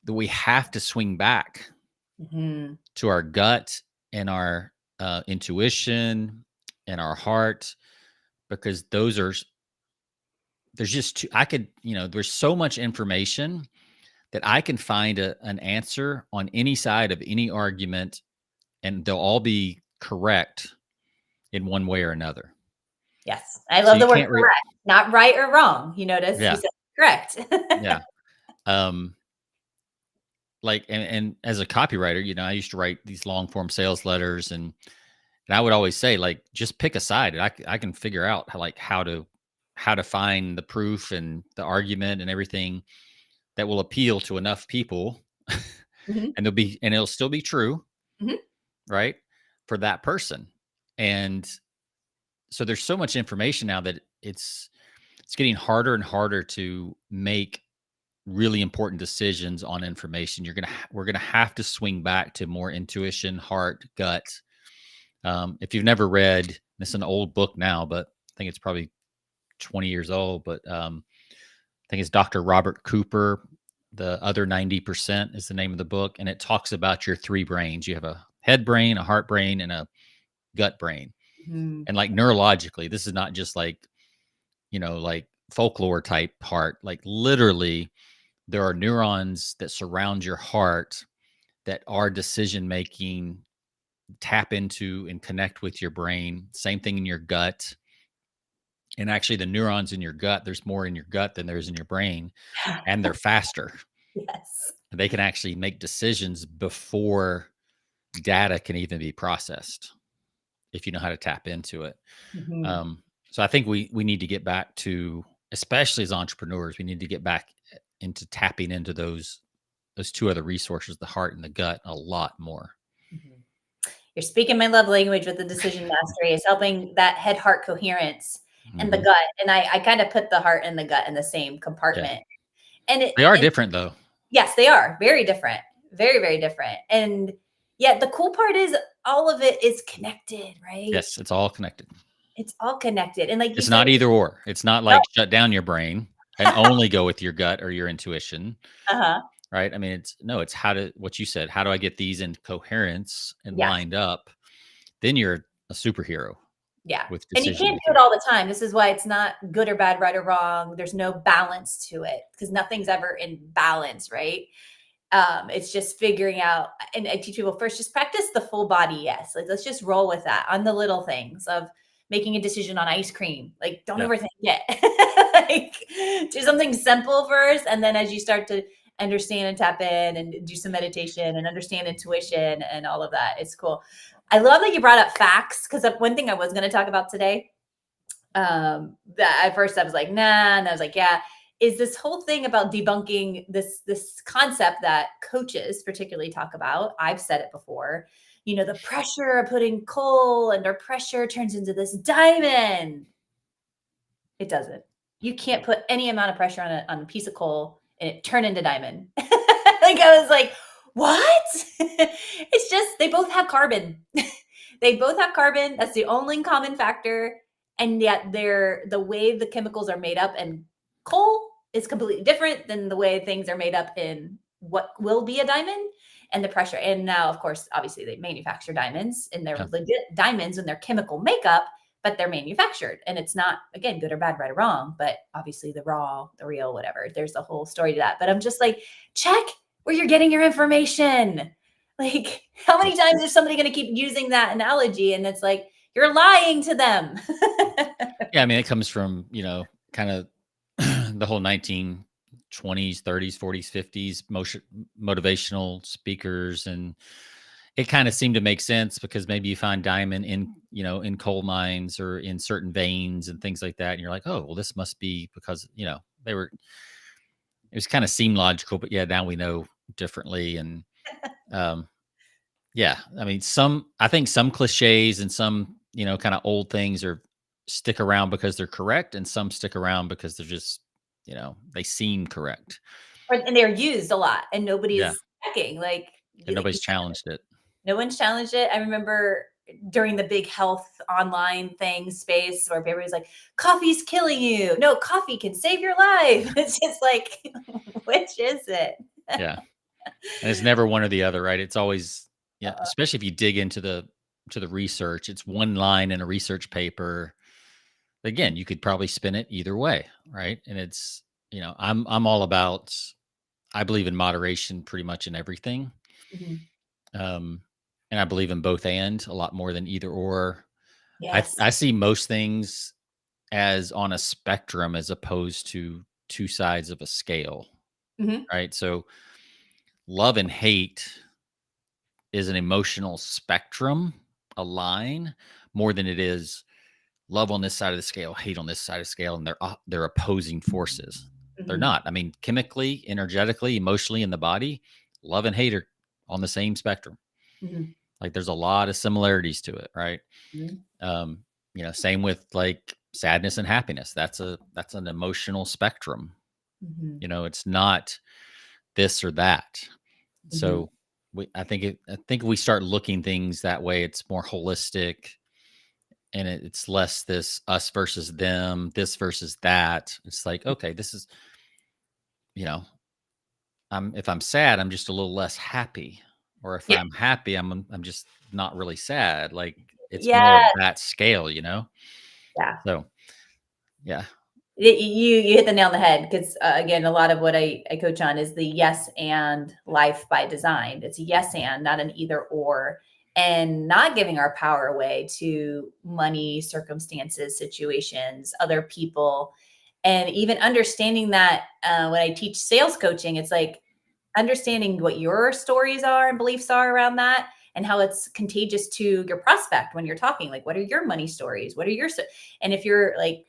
that we have to swing back to our gut and our intuition and our heart, because there's just there's so much information that I can find an answer on any side of any argument and they'll all be correct in one way or another. Yes. I So love you the word can't correct, not right or wrong. You notice you yeah, said correct. yeah. Um, like, and as a copywriter, I used to write these long form sales letters and I would always say, like, just pick a side and I can figure out how to find the proof and the argument and everything that will appeal to enough people Mhm, and it'll still be true, mhm. right? For that person. And so there's so much information now that it's getting harder and harder to make really important decisions on information. We're gonna have to swing back to more intuition, heart, gut. If you've never read, this is an old book now, but I think it's probably 20 years old. But I think it's Dr. Robert Cooper. The Other 90% is the name of the book, and it talks about your three brains. You have a head brain, a heart brain, and a gut brain. Mhm. And like neurologically, this is not just like like folklore type part. Like literally, there are neurons that surround your heart that are decision making, tap into and connect with your brain. Same thing in your gut. And actually, the neurons in your gut, there's more in your gut than there's in your brain, and they're faster. Yes. They can actually make decisions before data can even be processed if you know how to tap into it. Mhm. Um, so I think we need to get back, to, especially as entrepreneurs, we need to get back into tapping into those, those two other resources, the heart and the gut, a lot more. Mhm. You're speaking my love language with the decision mastery. Is helping that head heart coherence and the Mm-hmm. gut. And I kind of put the heart and the gut in the same Yeah, compartment. And they are different though. yes, they are very different, very, very different. And yet the cool part is all of it is connected, right? Yes, it's all connected. It's all connected. And like you It's said, not either or. It's not no, like shut down your brain and only go with your gut or your intuition, uh-huh. right? I mean, it's what you said, how do I get these in coherence and Yes. lined up? Then you're a superhero Yeah. with And you decision can't do making. it all the time. This is why it's not good or bad, right or wrong. There's no balance to it because nothing's ever in balance, right? It's just figuring out, and I teach people first, just practice the full body yes. Like let's just roll with that on the little things of making a decision on ice cream. Like don't Yeah. overthink it. Like do something simple first, and then as you start to understand and tap in and do some meditation and understand intuition and all of that, it's cool. I love that you brought up facts because one thing I was going to talk about today, that at first I was like, nah, and I was like, yeah, is this whole thing about debunking this concept that coaches particularly talk about. I've said it before. You know, the pressure of putting coal under pressure turns into this diamond. It doesn't. You can't put any amount of pressure on a piece of coal and it turn into diamond. Like I was like, what? It's just they both have carbon. They both have carbon. That's the only common factor. And yet they're the way the chemicals are made up and coal is completely different than the way things are made up in what will be a diamond and the pressure. And now, of course, obviously they manufacture diamonds and they're Yeah. legit diamonds in their chemical makeup, but they're manufactured. And it's not, again, good or bad, right or wrong, but obviously the raw, the real, whatever. There's a whole story to that. But I'm just like, check where you're getting your information. Like, how many times is somebody going to keep using that analogy? And it's like, you're lying to them. Yeah, I mean, it comes from, kind of the whole 1920s, 30s, 40s, 50s motivational speakers, and it kind of seemed to make sense because maybe you find diamond in coal mines or in certain veins and things like that, and you're like, oh, well, this must be because they were. It was kind of seemed logical, but yeah, now we know differently, and um, yeah, I mean, I think some cliches and some, kind of old things stick around because they're correct, and some stick around because they're just, they seem correct. And they're used a lot and Yeah. nobody's checking. And Like you nobody's said, challenged it. no one's challenged it. I remember during the big health online thing space where everybody's like, coffee's killing you. No, coffee can save your life. It's just like, which is it? Yeah. And it's never one or the other, right? It's always, yeah, Uh, especially if you dig into the research, it's one line in a research paper. Again, you could probably spin it either way, right? And it's, I'm all about, I believe in moderation pretty much in everything. mhm. Um, and I believe in both and a lot more than either or. Yes. I see most things as on a spectrum as opposed to two sides of a scale, Mhm. right? So love and hate is an emotional spectrum, a line, more than it is love on this side of the scale, hate on this side of the scale, and they're opposing forces. They're Mhm. not. I mean, chemically, energetically, emotionally in the body, love and hate are on the same spectrum. Mhm. Like there's a lot of similarities to it, right? Mhm. Um, same with like sadness and happiness. That's an emotional spectrum. Mhm. It's not this or that. Mhm. So I think we start looking things that way. It's more holistic, and it's less this us versus them, this versus that. It's like, okay, this is, you know, if I'm sad, I'm just a little less happy, or if Yeah. I'm happy, I'm just not really sad. Like it's more Yeah. of that scale. Yeah. So yeah, You hit the nail on the head because again, a lot of what I coach on is the yes and life by design. It's a yes and, not an either or, and not giving our power away to money, circumstances, situations, other people, and even understanding that when I teach sales coaching, it's like understanding what your stories are and beliefs are around that and how it's contagious to your prospect when you're talking. Like, what are your money stories? What are your and if you're like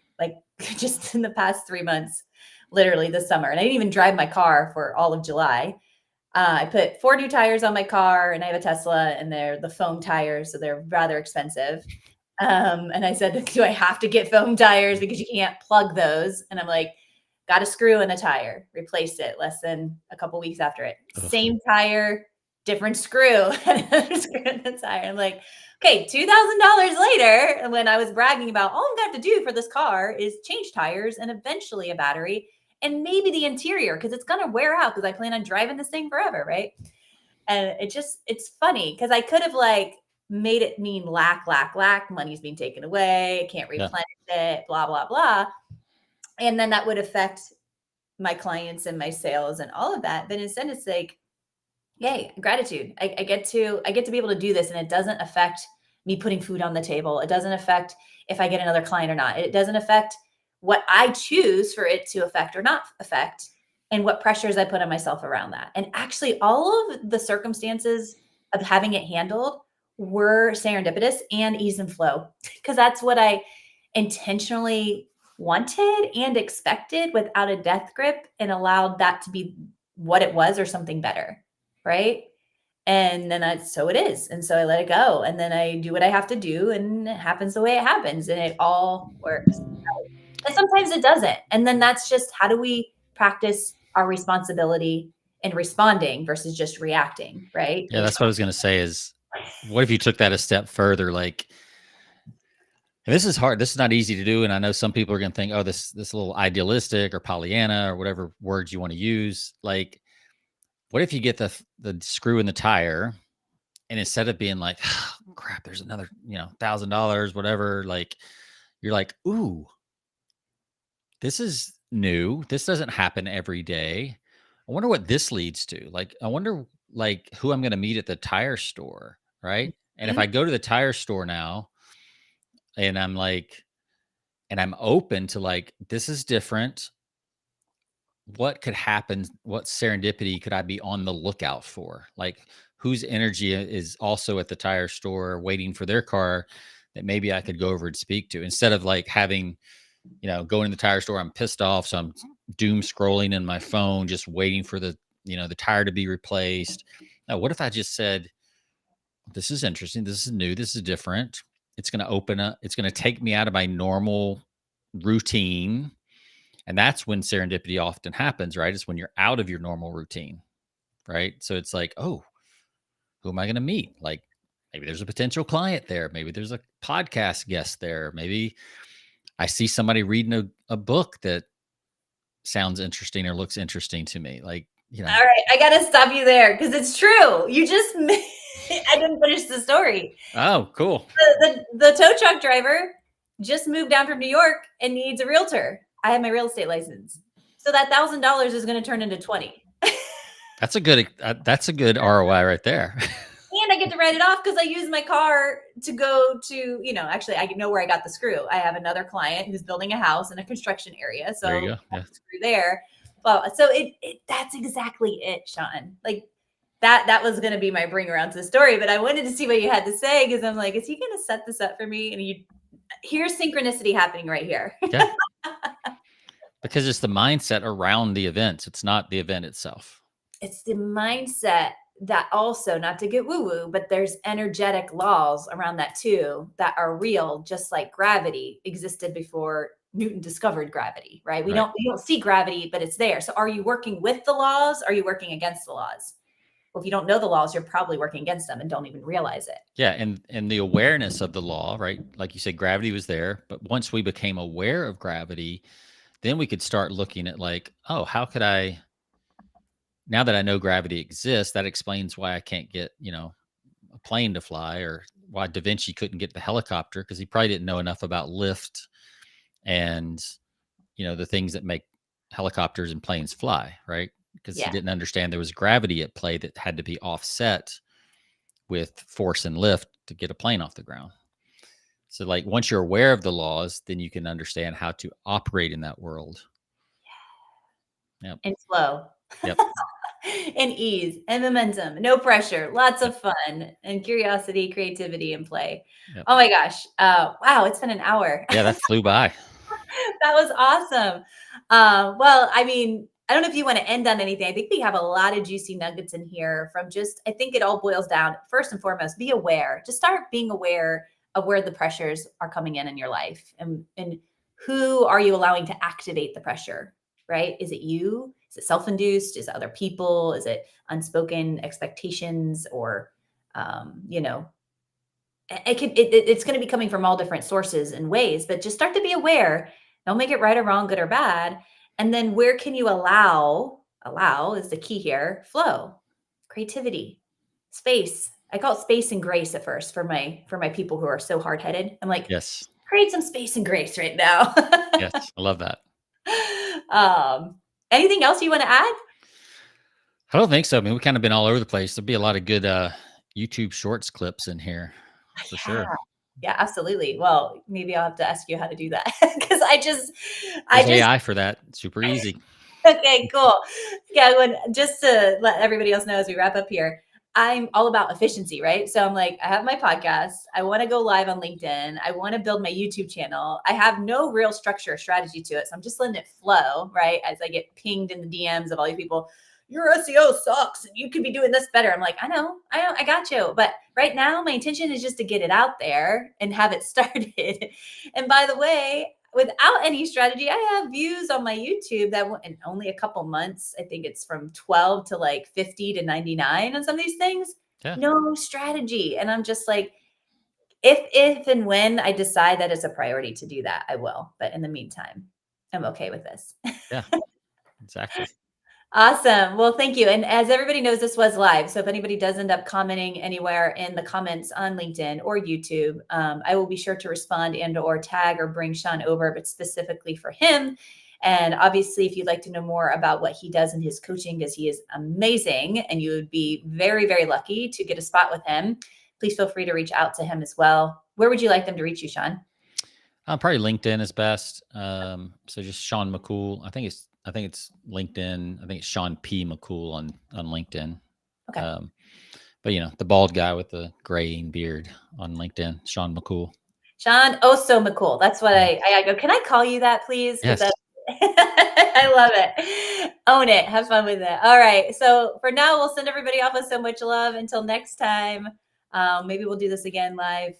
just in the past 3 months, literally this summer, and I didn't even drive my car for all of July. I put 4 new tires on my car, and I have a Tesla, and they're the foam tires, so they're rather expensive. And I said, "Do I have to get foam tires because you can't plug those?" And I'm like, "Got a screw in the tire, replaced it less than a couple weeks after it. Ugh. Same tire, different screw, another screw in the tire." I'm like, "Okay, $2,000 later." And when I was bragging about all I'm gonna have to do for this car is change tires and eventually a battery and maybe the interior because it's gonna wear out because I plan on driving this thing forever, right? And it's funny because I could have like made it mean lack, lack, lack, money's being taken away, can't Yeah. replenish it, blah, blah, blah. And then that would affect my clients and my sales and all of that. But instead it's like, yay, gratitude. I get to be able to do this and it doesn't affect me putting food on the table. It doesn't affect if I get another client or not. It doesn't affect what I choose for it to affect or not affect and what pressures I put on myself around that. And actually all of the circumstances of having it handled were serendipitous and ease and flow because that's what I intentionally wanted and expected without a death grip and allowed that to be what it was or something better. Right. And then so it is. And so I let it go. And then I do what I have to do and it happens the way it happens and it all works out. And sometimes it doesn't. And then that's just how do we practice our responsibility in responding versus just reacting, right? Yeah, that's what I was gonna say is, what if you took that a step further? Like, and this is hard. This is not easy to do, and I know some people are gonna think, "Oh, this a little idealistic or Pollyanna or whatever words you want to use." Like, what if you get the screw in the tire, and instead of being like, "Oh, crap, there's another $1,000, whatever," like you're like, "Ooh, this is new. This doesn't happen every day. I wonder what this leads to. Like, I wonder like who I'm going to meet at the tire store, right? And if Mhm. I go to the tire store now and I'm like, and I'm open to like, this is different. What could happen? What serendipity could I be on the lookout for? Like, whose energy is also at the tire store waiting for their car that maybe I could go over and speak to instead of like having going in the tire store, I'm pissed off. So I'm doom scrolling in my phone, just waiting for the tire to be replaced. Now, what if I just said, this is interesting. This is new. This is different. It's going to open up. It's going to take me out of my normal routine. And that's when serendipity often happens, right? It's when you're out of your normal routine, right? So it's like, oh, who am I going to meet? Like, maybe there's a potential client there. Maybe there's a podcast guest there. Maybe I see somebody reading a book that sounds interesting or looks interesting to me. Like, All right. I got to stop you there because it's true. I didn't finish the story. oh, cool. The tow truck driver just moved down from New York and needs a realtor. I have my real estate license. So that $1,000 is going to turn into 20. That's a good ROI right there. And I get to write it off because I use my car to go to, actually I know where I got the screw. I have another client who's building a house in a construction area. So There you go. Yeah. screw there. Well, so that's exactly it, Sean. Like that was going to be my bring around to the story, but I wanted to see what you had to say because I'm like, is he going to set this up for me? And here's synchronicity happening right here. Yeah. Because it's the mindset around the events. It's not the event itself. It's the mindset that also, not to get woo woo, but there's energetic laws around that too that are real, just like gravity existed before Newton discovered gravity, right? We Right. don't see gravity, but it's there. So are you working with the laws? Are you working against the laws? Well, if you don't know the laws, you're probably working against them and don't even realize it. Yeah. And the awareness of the law, right? Like you said, gravity was there. But once we became aware of gravity, then we could start looking at like, oh, how could now that I know gravity exists, that explains why I can't get, a plane to fly, or why Da Vinci couldn't get the helicopter, because he probably didn't know enough about lift and the things that make helicopters and planes fly, right? Because he Yeah. didn't understand there was gravity at play that had to be offset with force and lift to get a plane off the ground. So like once you're aware of the laws, then you can understand how to operate in that world. Yep. And flow. Yep. And ease and momentum, no pressure, lots of fun and curiosity, creativity, and play. Yep. Oh my gosh. Wow, it's been an hour. Yeah, that flew by. That was awesome. Well, I mean, I don't know if you want to end on anything. I think we have a lot of juicy nuggets in here from just, I think it all boils down, first and foremost, be aware. Just start being aware of where the pressures are coming in your life, and who are you allowing to activate the pressure, right? Is it you? Is it self-induced? Is it other people? Is it unspoken expectations? Or, you know, it's going to be coming from all different sources and ways, but just start to be aware. Don't make it right or wrong, good or bad. And then where can you allow is the key here, flow, creativity, space. I call it space and grace at first for my people who are so hard-headed. I'm like, Yes. create some space and grace right now. Yes. I love that. Anything else you want to add? I don't think so. I mean, we've kind of been all over the place. There'll be a lot of good YouTube Shorts clips in here for Yeah. sure. Yeah, absolutely. Well, maybe I'll have to ask you how to do that because I There's just AI for that. Super easy. okay, cool. Yeah, just to let everybody else know as we wrap up here, I'm all about efficiency, right? So I'm like, I have my podcast. I want to go live on LinkedIn. I want to build my YouTube channel. I have no real structure or strategy to it. So I'm just letting it flow, right? As I get pinged in the DMs of all these people, your SEO sucks and you could be doing this better. I'm like, I know, I got you. But right now, my intention is just to get it out there and have it started. And by the way, without any strategy, I have views on my YouTube that in only a couple months, I think it's from 12 to like 50 to 99 on some of these things. Yeah. No strategy. And I'm just like, if and when I decide that it's a priority to do that, I will. But in the meantime, I'm okay with this. Yeah. Exactly. Awesome. Well, thank you. And as everybody knows, this was live. So if anybody does end up commenting anywhere in the comments on LinkedIn or YouTube, I will be sure to respond and or tag or bring Sean over, but specifically for him. And obviously, if you'd like to know more about what he does in his coaching, because he is amazing and you would be very, very lucky to get a spot with him, please feel free to reach out to him as well. Where would you like them to reach you, Sean? Probably LinkedIn is best. So just Sean McCool. I think it's LinkedIn. I think it's Sean P. McCool on LinkedIn. Okay. But the bald guy with the graying beard on LinkedIn, Sean McCool. Sean, oh, so McCool. That's what I go. Can I call you that, please? Yes. I love it. Own it. Have fun with it. All right. So for now, we'll send everybody off with so much love. Until next time, maybe we'll do this again live.